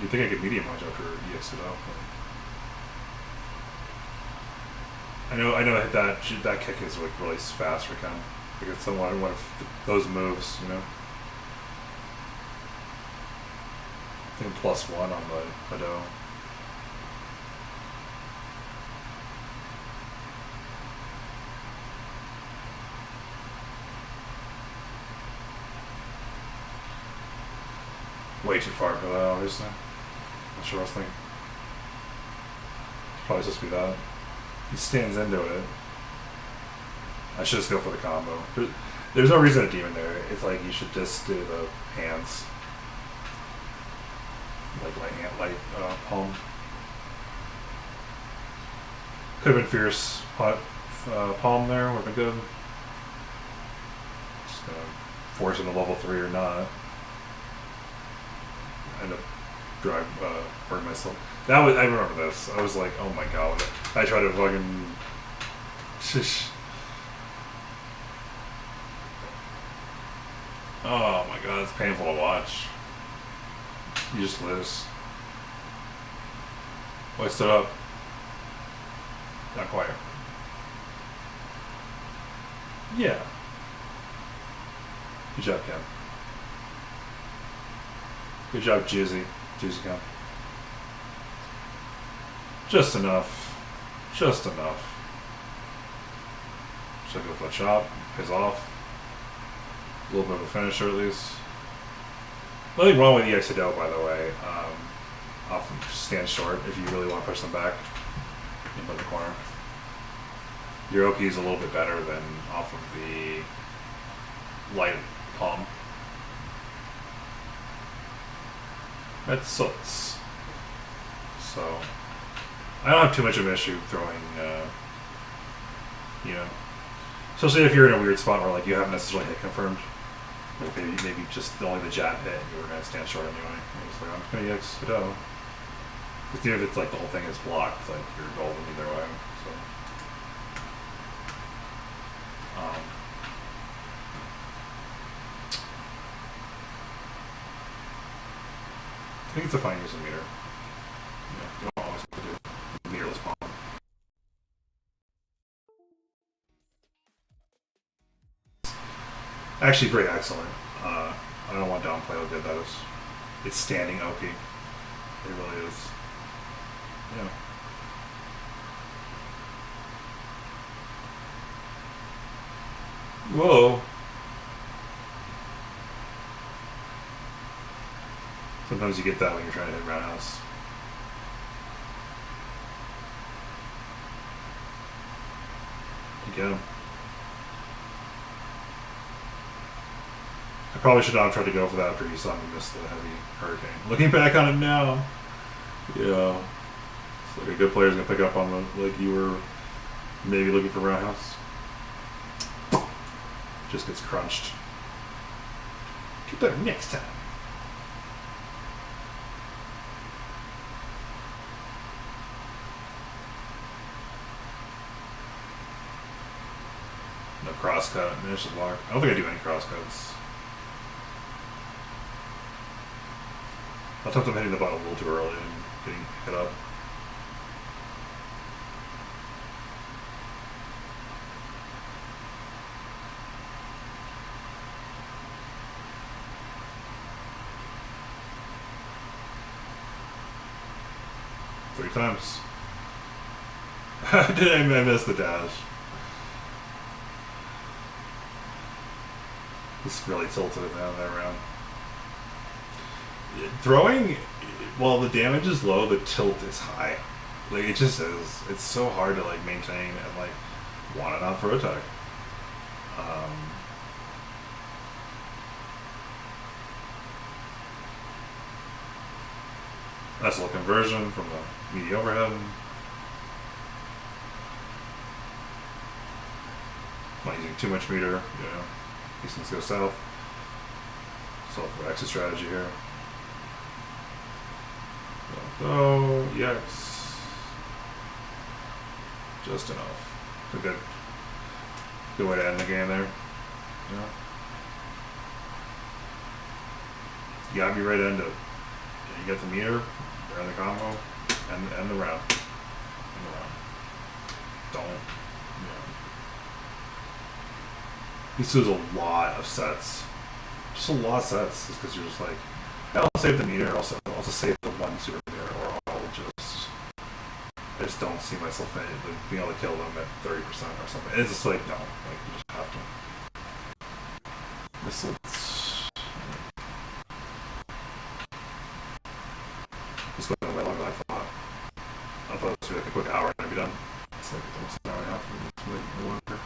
You'd think I could medium punch after EX it out. I know that kick is like really fast for Ken. Like it's one of those moves, you know. I think +1 on the Hado. Way too far for that, obviously. Not sure what I was thinking. It's probably supposed to be that. He stands into it. I should just go for the combo. There's no reason to demon there. It's like you should just do the hands. Like light palm. Could have been fierce palm there, would have been good. Just gonna force into level 3 or not. End up burn myself. I remember this. I was like, oh my god. I tried to fucking oh my god, it's painful to watch. You just lose. Well, I stood up. Not quite. Yeah. Good job, Ken. Good job, Juicy. Juicy Ken. Just enough. Just enough. Should I go for a chop? Pays off. A little bit of a finisher at least. Nothing wrong with EX Hado, by the way. Off of stand short if you really want to push them back into the corner. Your Oki is a little bit better than off of the light palm. That sucks. So I don't have too much of an issue throwing, you know, especially if you're in a weird spot where like you haven't necessarily hit confirmed. Like maybe just only the jab hit and you were going to stand short anyway. It's like, I'm just going to EX Hado. Because even if it's like the whole thing is blocked, like you're golden either way. So, I think it's a fine use of meter. You don't always have to do meterless palm. Actually, very excellent. I don't want to downplay how good that is. It's standing OP. It really is. Yeah. Whoa. Sometimes you get that when you're trying to hit roundhouse. Again. I probably should not have tried to go for that after you saw me miss the heavy hurricane. Looking back on it now, yeah, it's like a good player's gonna pick up on the, like you were maybe looking for roundhouse. Just gets crunched. Get better next time. No crosscut, managed to block. I don't think I do any crosscuts. Sometimes I'm hitting the button a little too early and getting hit up. Three times. Did I miss the dash? It's really tilted it down that round. Throwing, while the damage is low, the tilt is high. Like, it just is. It's so hard to, like, maintain and, like, want to not throw attack. Nice little conversion from the meaty overhead. Not using too much meter, you know. These things go south. So for exit strategy here. Oh, yes. Just enough. It's a good way to end the game there. Yeah. You gotta be ready to end it. You get the meter, they're in the combo, and the round. End the round. Don't. Yeah. This is a lot of sets. Just a lot of sets. Just because you're just like, I'll save the meter, I'll also save the one super meter, or I'll just. I just don't see myself being able to kill them at 30% or something. It's just like, no. Like, you just have to. This is. It's going way longer than I thought. I thought it was like a quick hour and I'd be done. It's like almost an hour and a half. It's way longer.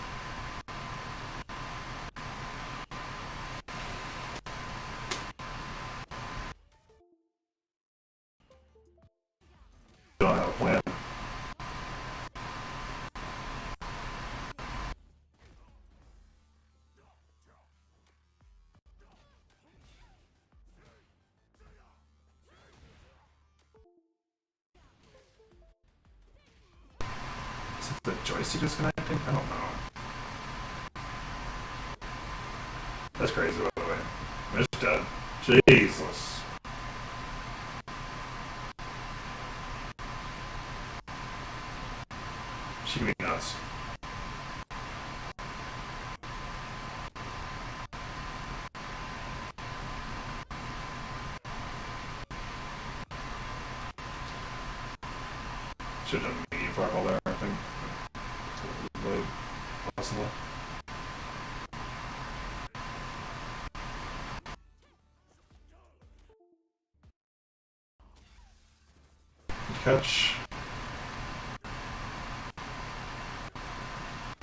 Don't have a plan. Is it the joystick disconnecting? I don't know. That's crazy, by the way. I'm just dead. Jesus. She can be nuts. Should have done medium fireball there, I think. It's really possible. Catch.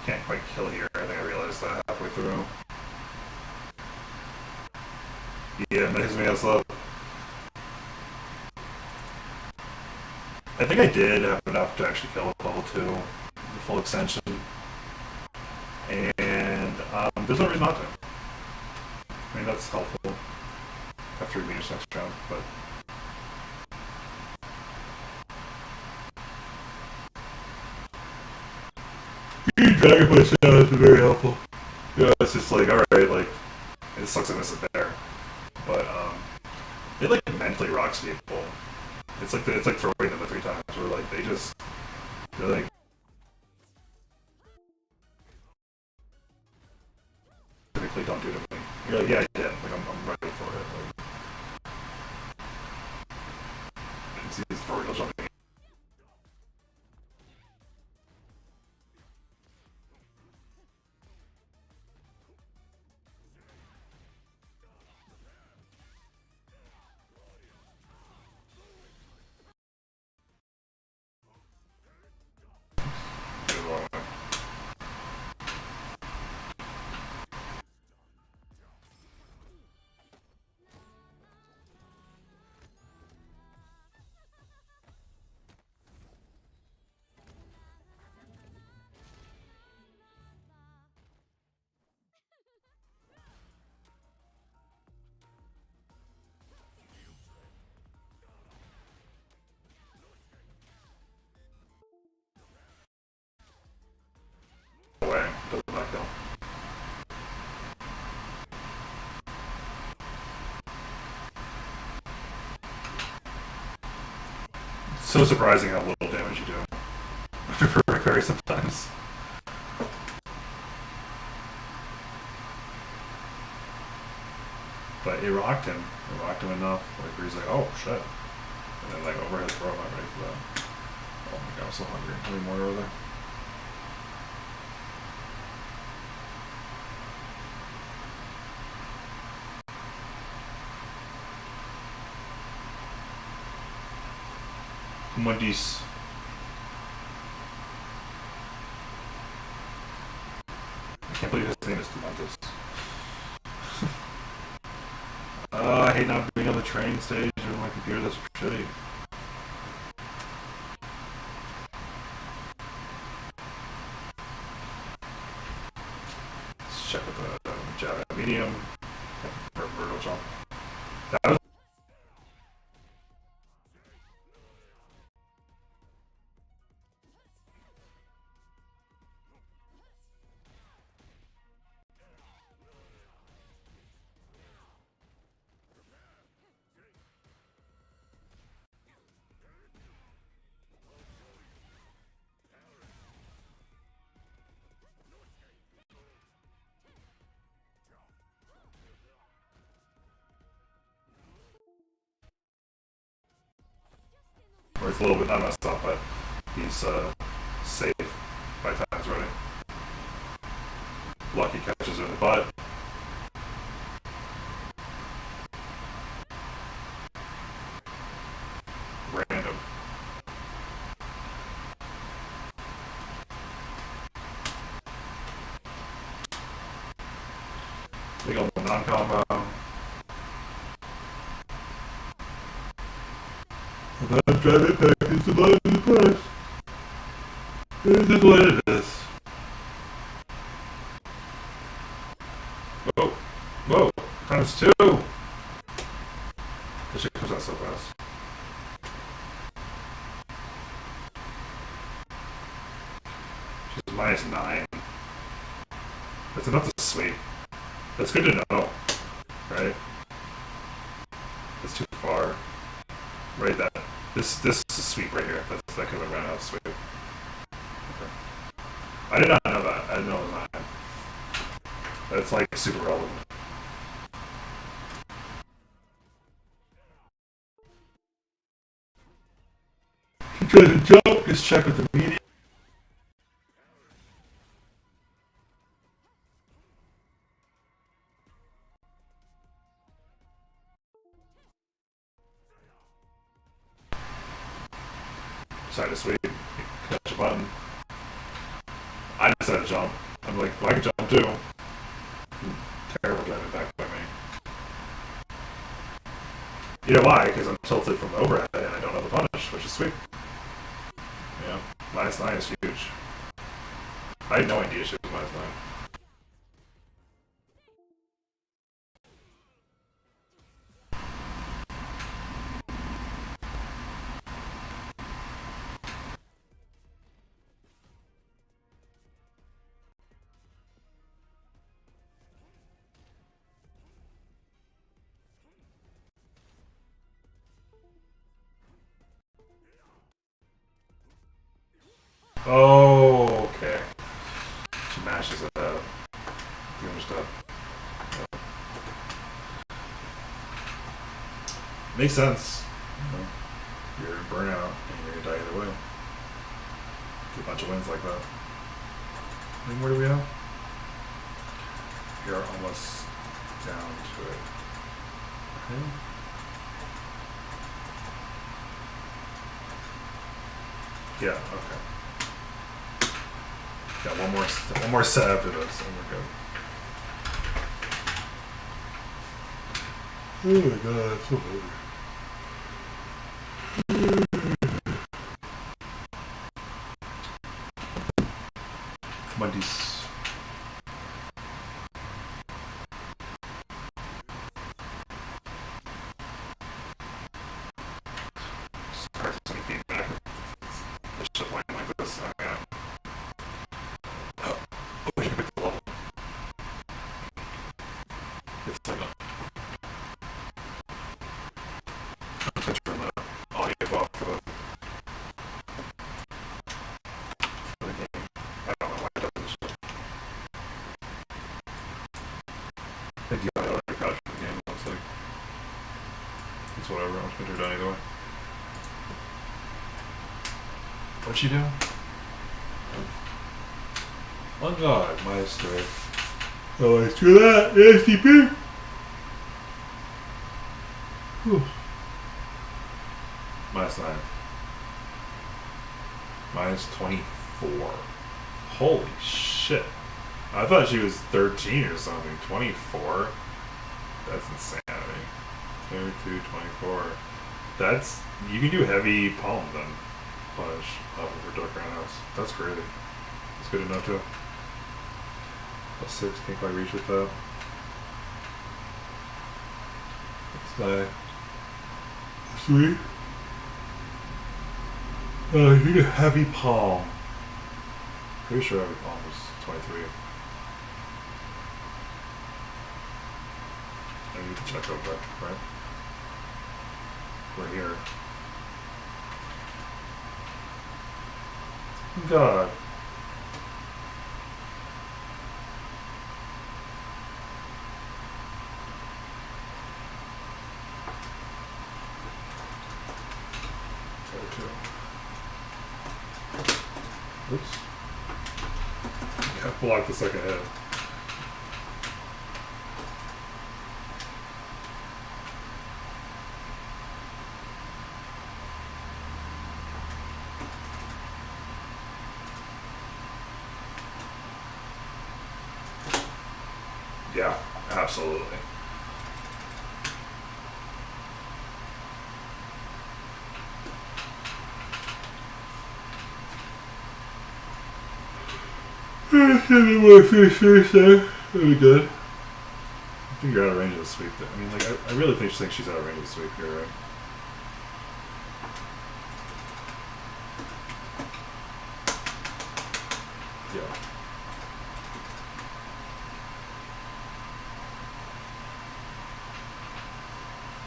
Can't quite kill here. I think I realized that halfway through. Yeah, makes me slow. I think I did have enough to actually kill level 2, the full extension. And there's no reason not to. I mean, that's helpful. Got 3 meters next round, but. Dragon Punch down has been very helpful. Yeah, it's just like, alright, like, it sucks I miss it there. But, it like mentally rocks people. It's like throwing them the 3 times where like they're like typically don't do it to me. You're like, yeah, I did. Like I'm ready for it. Like, it's for real jumping. Away. Doesn't back down. It's so surprising how little damage you do. For Rick sometimes. But it rocked him. It rocked him enough. Like where he's like, oh shit. And then like overhead throw, I'm not ready for that. Oh my god, I'm so hungry. How many more over there? Commandis. I can't believe his name is Commandis. I hate not being on the train stage or my computer. That's shitty. Let's check with the Java medium for vertical jump. That was or it's a little bit not messed up, but he's safe by times running. Lucky catches it in the butt. Random. Big old non-combo. I'm trying to practice the bottom of the press. This is what it is. Whoa. Whoa. Times 2. This shit comes out so fast. She's -9. That's enough to sweep. That's good to know. Right? That's too far. Right, this is a sweep right here. That could have ran out of sweep. Okay. I did not know that. I didn't know it was 9. That's like super relevant. He tries to jump, just check with the medium. Decided to sweep, catch a button. I decided to jump. I'm like, well, I can jump too. Terrible getting back by me. You know why? Because I'm tilted from the overhead and I don't have the punish, which is sweet. Yeah, -9 is huge. I had no idea she was -9. Oh, okay. She mashes it out. You understand? Makes sense. You know, you're in burnout and you're gonna die either way. Get a bunch of wins like that. And where do we have? We are almost down to it. Okay. Yeah, okay. Got one more set after this, and we're good. Oh my god, I'm so hungry. Come on, these. Start some feedback. This shit line like this. Oh, yeah. Oh, I should pick the level. It's like I'm going to turn the audio off for the game. I don't know why it does this shit. I think the audio already crashed the game, looks like. It's whatever, I'm just going to turn it down either way. What'd she do? Oh god, Maestro. Oh, let's do that, SCP! -9. Minus 24. Holy shit. I thought she was 13 or something. 24? That's insanity. 32, 24. That's... You can do heavy palm then. Punish off of her dark roundhouse. That's crazy. That's good to know too. Plus 6, can't quite reach with that. Next die. Sweet. You get heavy palm. Pretty sure heavy palm was 23. I need to check out that, right? We're here. God. Oops. Got blocked the second hit. Yeah, absolutely. My first there. Very good. I think you're out of range of the sweep. I mean, like, I really think she's out of range of the sweep here, right? Yeah.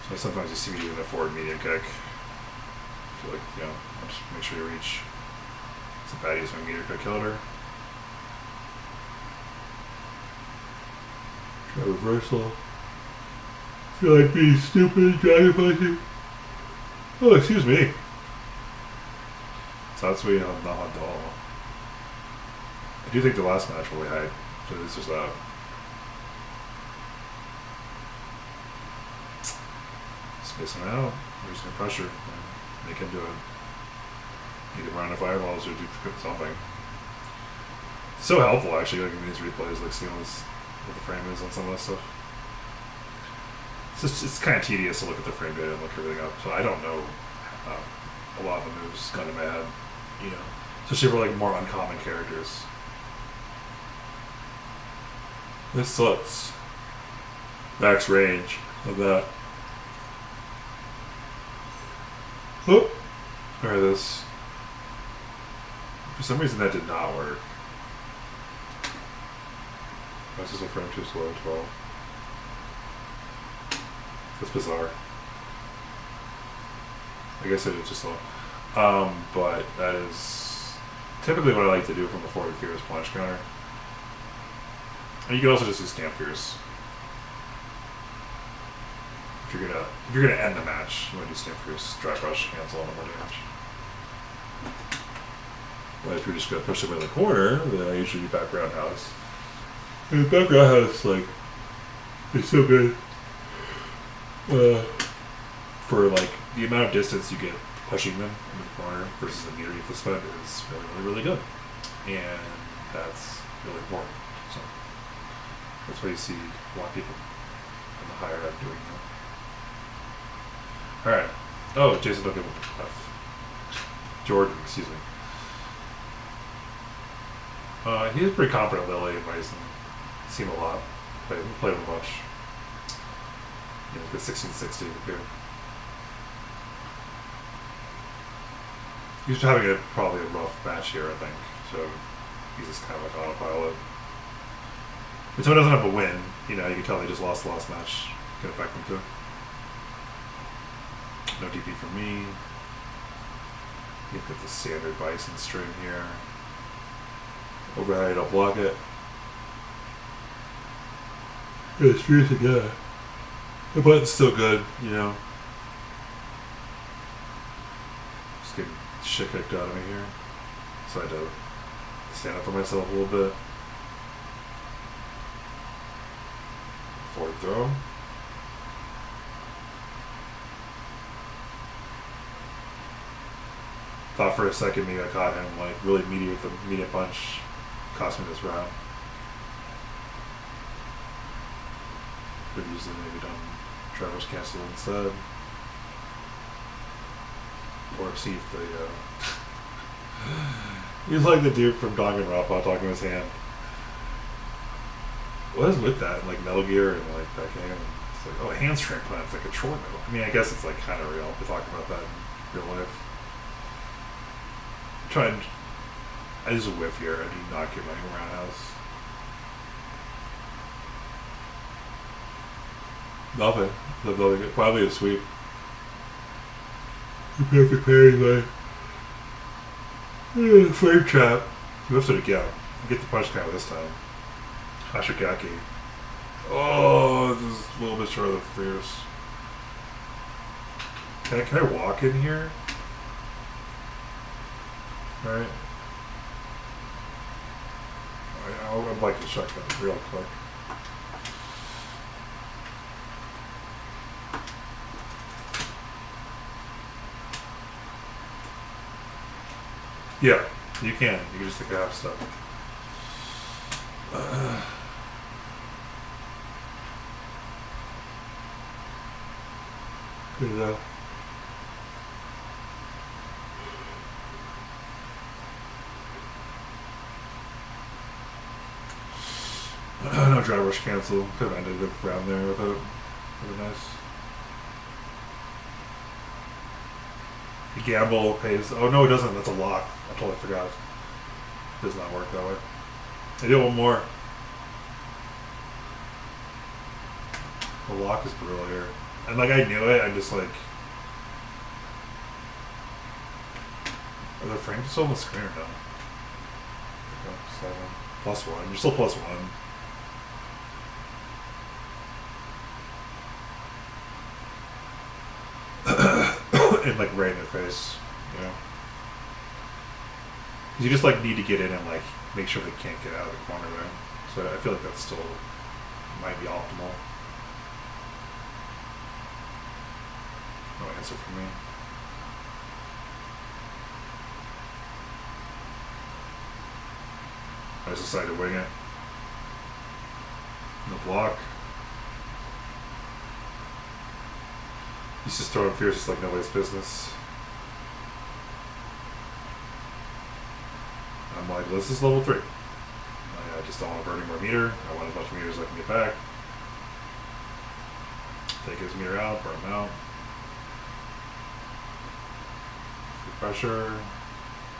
So sometimes you see me doing a forward medium kick. I feel like, you know, I'll just make sure you reach. Some patties when meter kick killed her. Try reversal. Feel like being stupid, dragon punching. Oh, excuse me. So that's why I'm not at all. I do think the last match really hyped. So this is that. Spacing out, using pressure, make him do it. Either run a fireballs or do something. So helpful actually, like in these replays, like seeing what the frame is on some of this stuff. It's kind of tedious to look at the frame data and look everything up. So I don't know a lot of the moves kind of in my head, you know, especially for like more uncommon characters. This sucks. Max range of that. Oh, or this. For some reason that did not work. That's just a frame too slow, 12. That's bizarre. I guess it is just slow. But that is typically what I like to do from the forward fierce punch counter. And you can also just do stamp fierce. If you're gonna end the match, you want to do stamp fierce, drive rush, cancel all the more damage. But if you're just gonna push it in the corner, then I usually do back roundhouse. And the back roundhouse, like, is so good. For like the amount of distance you get pushing them in the corner versus the meter you flip spend is really, really, really good. And that's really important. So that's why you see a lot of people on the higher end doing that. Alright. Oh, Jason, don't give him F. Jordan, excuse me. He is pretty competent at Lily and Bison. Seen a lot. Played him a bunch. Yeah, he's got 1660 here. He's having probably a rough match here, I think. So he's just kind of like autopilot. But someone doesn't have a win, you know, you can tell they just lost the last match. Can affect them too. No DP from me. You've got the standard Bison string here. Overhead, I'll block it. Yeah, it's fierce again. The button's still good, you know. Just getting shit kicked out of me here. So I had to stand up for myself a little bit. Forward throw. Thought for a second maybe I caught him like really meaty with the medium punch. Cost me this round. Could have easily maybe done Traverse Cancel instead. Or see if the he's like the dude from Danganronpa talking to his hand. What is with that? Like Metal Gear and like that game? It's like, oh, a hand transplant. It's like a chore metal. I mean, I guess it's like kind of real. We're talking about that in real life. I just whiff here. I do not get my roundhouse. Nothing. Probably a sweep. You perfect parry, like frame trap. You whiffs it again. You get the punch count this time. Hashigaki. Oh, this is a little bit short of the fierce. Can I walk in here? Alright. I'd like to check that real quick. Yeah, you can. You can just take a half step. Good enough. No dry rush cancel. Could have ended the round there with it. Pretty nice. The gamble pays. Oh no, it doesn't. That's a lock. I totally forgot. It does not work that way. I did one more. The lock is brutal here. And like I knew it, I'm just like, are the frames still on the screen or no? Okay, 7. +1. You're still +1. And like right in their face, you know? Because you just like need to get in and like make sure they can't get out of the corner there. So I feel like that still might be optimal. No answer from me. I just decided to wing it. No block. He's just throwing fierce just like nobody's business. I'm like, this is level 3. I just don't want to burn any more meter. I want as much meter as I can get back. Take his meter out, burn him out. Free pressure.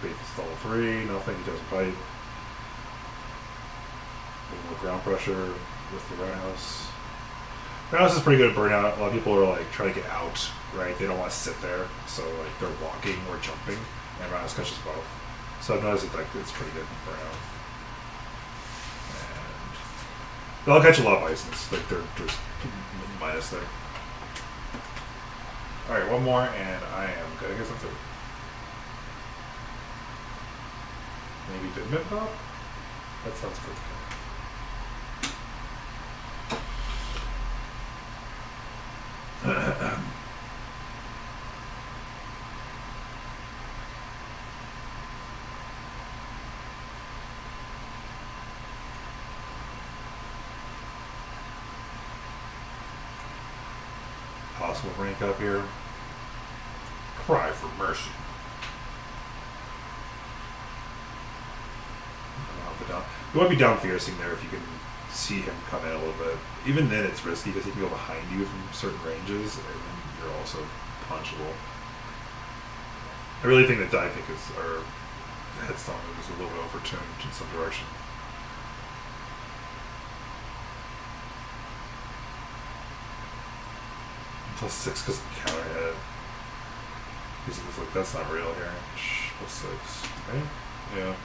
Bait this level 3. Nothing, he doesn't bite. A little more ground pressure with the roundhouse. Roundhouse is pretty good at burnout. A lot of people are like trying to get out, right? They don't want to sit there, so like they're walking or jumping, and roundhouse catches both. So I've noticed that like it's pretty good at burnout. And they'll catch a lot of bisons. Like they're just minus there. All right, one more, and I am gonna get something. Maybe Bidman Pop? That sounds pretty good. Possible rank up here. Cry for mercy. You want to be down fiercing there if you can see him come in a little bit. Even then it's risky because he can go behind you from certain ranges and then you're also punchable. I really think that dive kick is, or headstone move is a little bit overtuned in some direction. +6 because of the counter hit. He's like, that's not real here. +6, right? Yeah.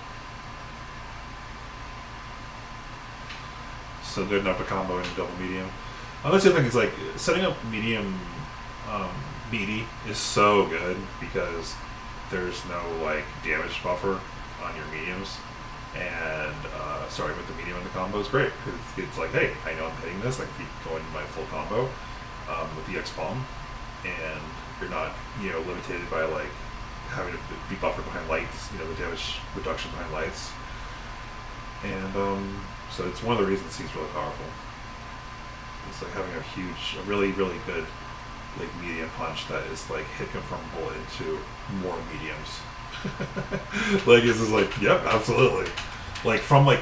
So good enough to combo in double medium. That's the other thing is like setting up medium meaty is so good because there's no like damage buffer on your mediums, and starting with the medium in the combo is great because it's like, hey, I know I'm hitting this, I can keep going my full combo with the X palm, and you're not limited by like having to be buffered behind lights, the damage reduction behind lights. And so it's one of the reasons he's really powerful. It's like having a really, really good like medium punch that is like hit confirmable into more mediums. Like this is like, yep, absolutely. Like from like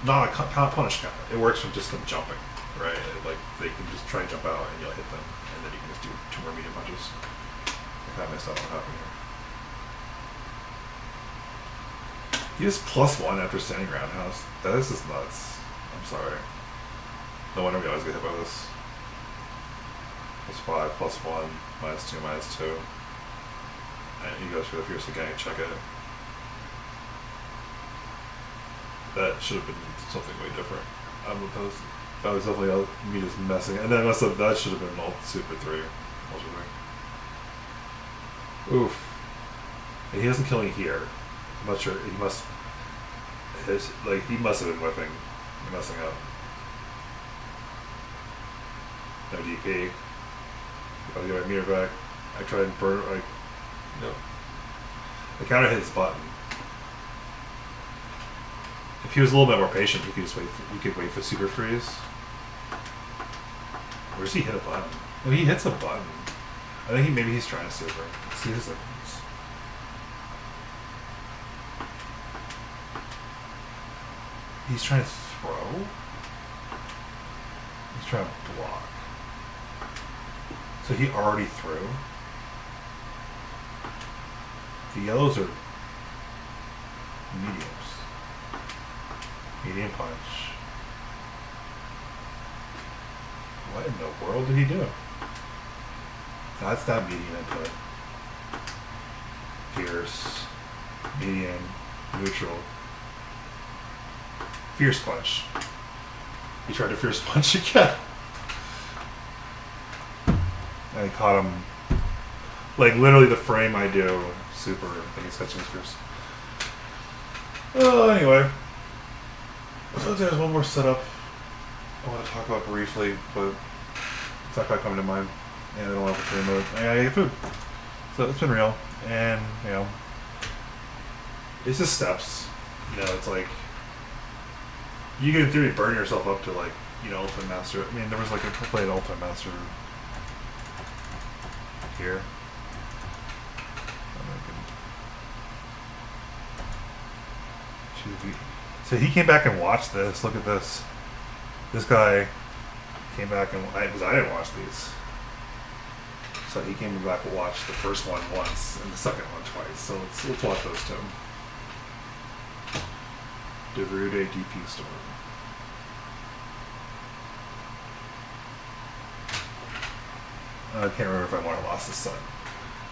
not a punish counter. It works from just them jumping, right? Like they can just try and jump out and you'll hit them, and then you can just do 2 more medium punches. I kind of messed up what happened here. He has +1 after standing roundhouse. This is nuts. I'm sorry. No wonder we always get hit by this. +5, +1, -2, -2. And he goes for the fierce again. Check it. That should have been something way different. That was definitely me just messing. And then that should have been alt super 3. Oof. And he doesn't kill me here. I'm not sure. He must have been whipping, messing up. No DP. I'll get my meter back. I tried and burn. No. The counter hit his button. If he was a little bit more patient, he could just wait. He could wait for super freeze. Where's he hit a button? No, he hits a button. I think maybe he's trying to super. Let's see his seconds. He's trying to throw. He's trying to block. So he already threw. The yellows are mediums. Medium punch. What in the world did he do? That's that medium input. Fierce. Medium. Neutral. Fierce punch. He tried to fierce punch again. I caught him. Like literally the frame I do. Super. I think he's catching his fierce. Oh, anyway. So there's one more setup I want to talk about briefly, but it's not quite coming to mind. And I don't want to play mode. I get food. So it's been real. And, it's just steps. It's like, you can in theory burn yourself up to like, Ultimate Master. I mean, there was like I played Ultimate Master here. So he came back and watched this. Look at this. This guy came back and because I didn't watch these. So he came back and watched the first one once and the second one twice. So let's watch those two. Derude DP Storm. I can't remember if I want to lost this son.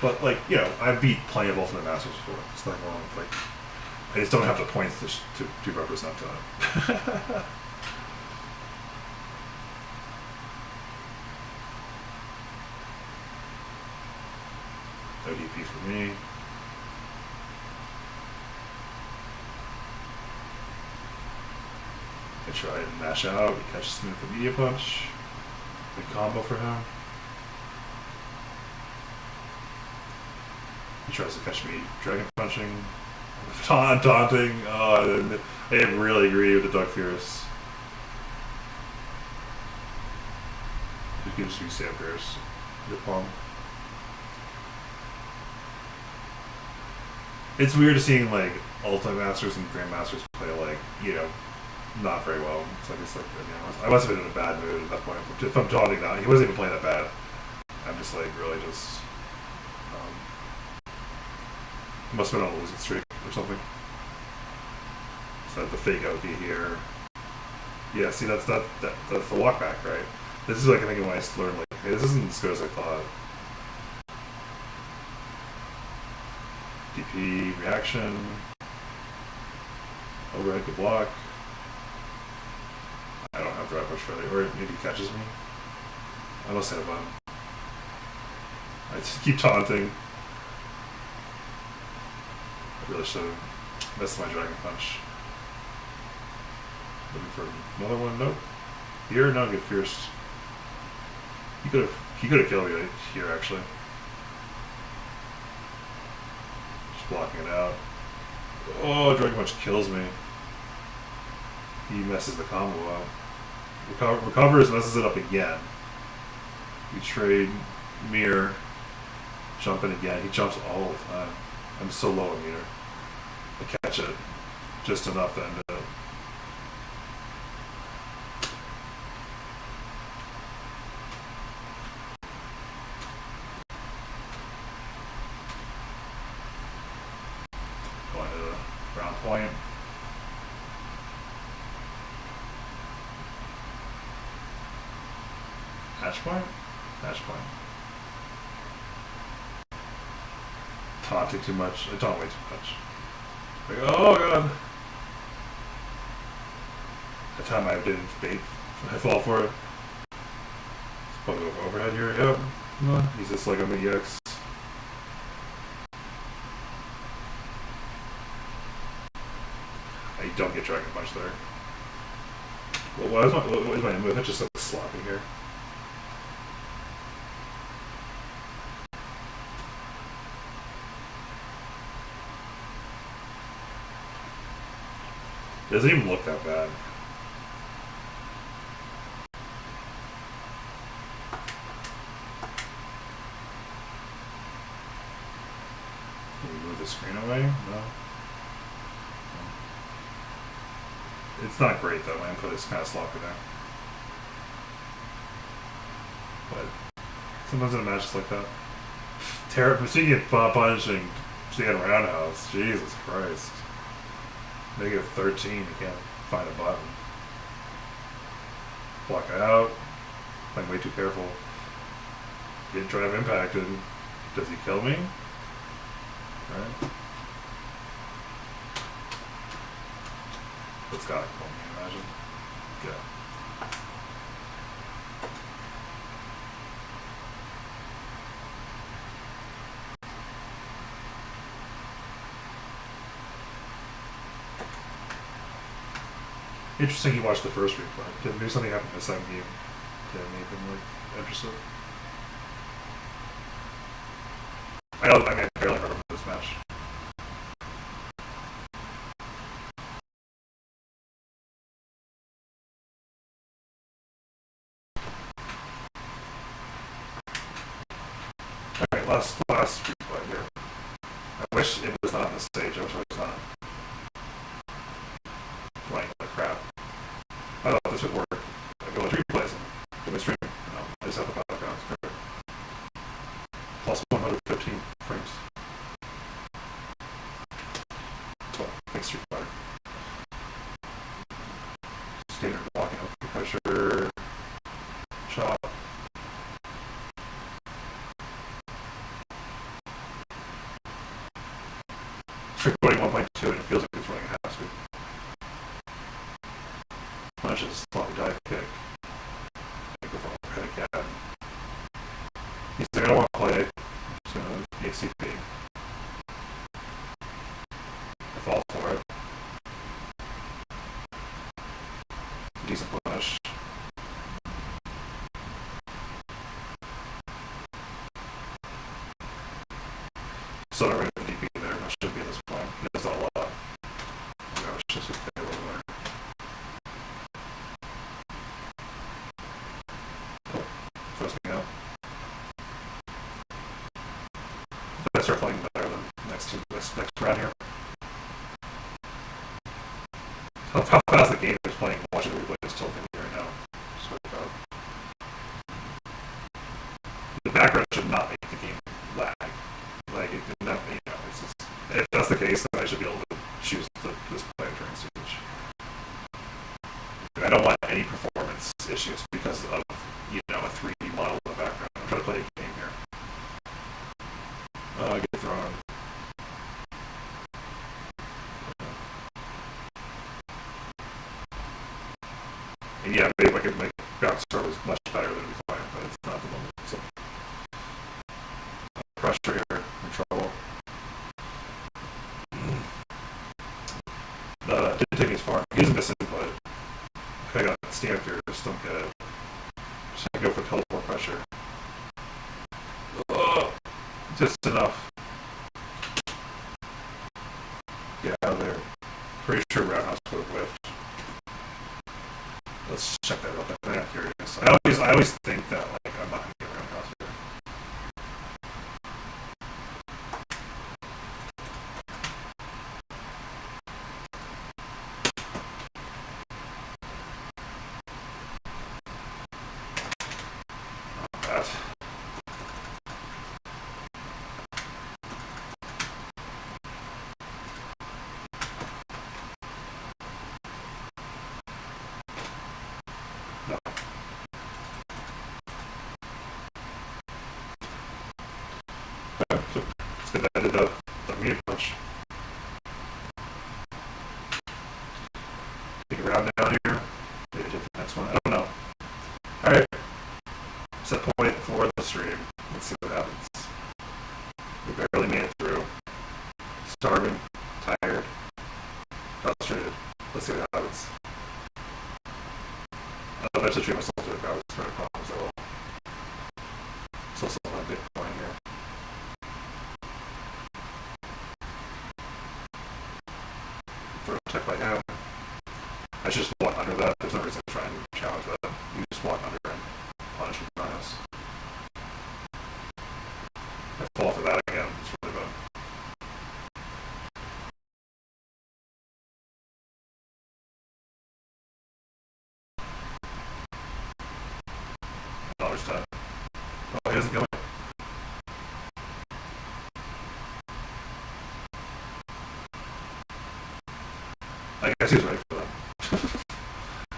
But I beat plenty of Ultimate Masters before. There's nothing wrong with I just don't have the points to represent that. No DP for me. I try and mash out. He catches me with the media punch. Good combo for him. He tries to catch me dragon punching. Taunting. Oh, I am really greedy with the Duck Fierce. It gives me Sam Fierce. Good palm. It's weird seeing Ultimate Masters and Grandmasters play not very well. It's like I must have been in a bad mood at that point. If I'm taunting now, he wasn't even playing that bad. I'm just really just must have been on a losing streak or something. So the fake OD here. Yeah, see that's the walk back, right? This is I think when I learned hey, this isn't as good as I thought. DP reaction. Overhead could block. I don't have drive push really, or maybe he catches me. I must hit a button. I just keep taunting. I really should have missed my dragon punch. Looking for another one. Nope. Here, no, get fierce. He could have killed me here actually. Just blocking it out. Oh, Dragon Punch kills me. He messes the combo up. Recovers, messes it up again. We trade mirror, jumping again. He jumps all the time. I'm so low on meter. I catch it just enough to end it. Going to the round point. Match point? Match point. Taunting too much. I taunt way too much. Like, oh god. That time I didn't bait. I fall for it. Let's probably go overhead here. Yep. No, he's just like I'm an EX. I don't get Dragon Punch there. Well, what is my move? It's just so sloppy here. It doesn't even look that bad. Can we move the screen away? No. It's not great though. My input is kind of sloppy there. But sometimes in a match it's like that. Terrible. Speaking of punching, speaking of roundhouse, Jesus Christ. Negative 13, you can't find a button. Block it out. I'm way too careful. Get drive impacted. Does he kill me? Right? It's gotta kill me, imagine. Yeah. Interesting he watched the first replay. Maybe something happened in the second game that made him like interested. I barely remember this match. Alright, last replay here. I wish it was not on the stage. I wish it was not. Playing like crap. I thought this would work. I go with replays and do my stream. No, I just have the background. Plus 115 frames. So, thanks Street Fighter. Standard blocking up pressure. Shot. Trick running 1.2 and it feels like it's running a half speed. Punches, sloppy dive kick. I go for overhead again. He's like, I don't want to play. I'm just going to ACP. I fall for it. Decent push. So not ready for DP there. I should be at this point. He does that a lot. You know, it's just a little there. Throws me out. I start playing better than next round here. How fast the game is playing, watching the replay is tilting me right now. Just like the background should not make the game lag. Like, it's just, if that's the case, then I should be able to choose this player during stage. I don't want any performance issues because of, a 3D model in the background. I'm trying to play a game here. I get thrown. And yeah, maybe I could make ground start was much better than before, but it's not the moment. So pressure here, in trouble. Didn't take me as far. He isn't missing, but I got stand here, just don't get it. Just have to go for teleport pressure. Just enough. get out of there. Pretty sure Roundhouse would have whiffed. Let's check that real quick. I'm curious. I always think that like I'm not gonna get Roundhouse here. Not that. No. Okay, so it's good that I did the medium punch. Take a round down here. Maybe take the next one. I don't know. Alright. Set point for the stream. Let's see what happens. We barely made it through. Starving, tired, frustrated. Let's see what happens. I'll eventually treat myself to the crowd with problems. I will. Still my big point here. First check by him. I should just walk under that. There's no reason to try and challenge that. You just walk under and punish with minus. I fall for that again. It's really bad. Dollar's time. Oh, he doesn't go in. I guess he was ready for that.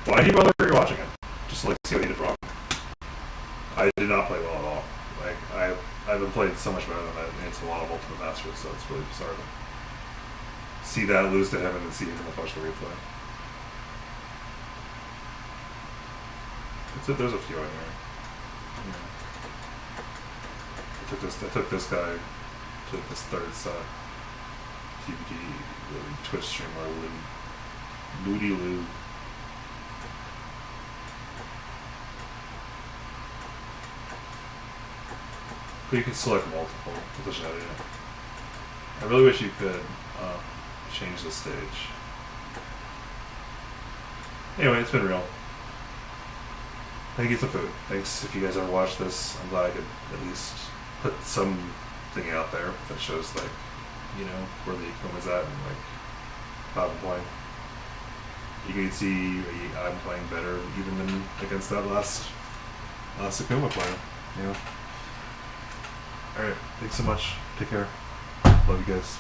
Why did he bother watching it? Just to like see what he did wrong. I did not play well at all. Like I've been playing so much better than that. And it's a lot of Ultimate Masters, so it's really bizarre to see that lose to him and then see him in the partial replay. There's a few in here. Yeah. I took this guy to this third set. TBD, the Twitch streamer, Moody Lou. But you can select multiple position editing. I really wish you could change the stage. Anyway, it's been real. Thank you some food. Thanks if you guys ever watched this. I'm glad I could at least put something out there that shows like, you know, where the Akuma is at and like how I'm playing. You can see I'm playing better even than against that last Akuma player. You know. Alright, thanks so much. Take care. Love you guys.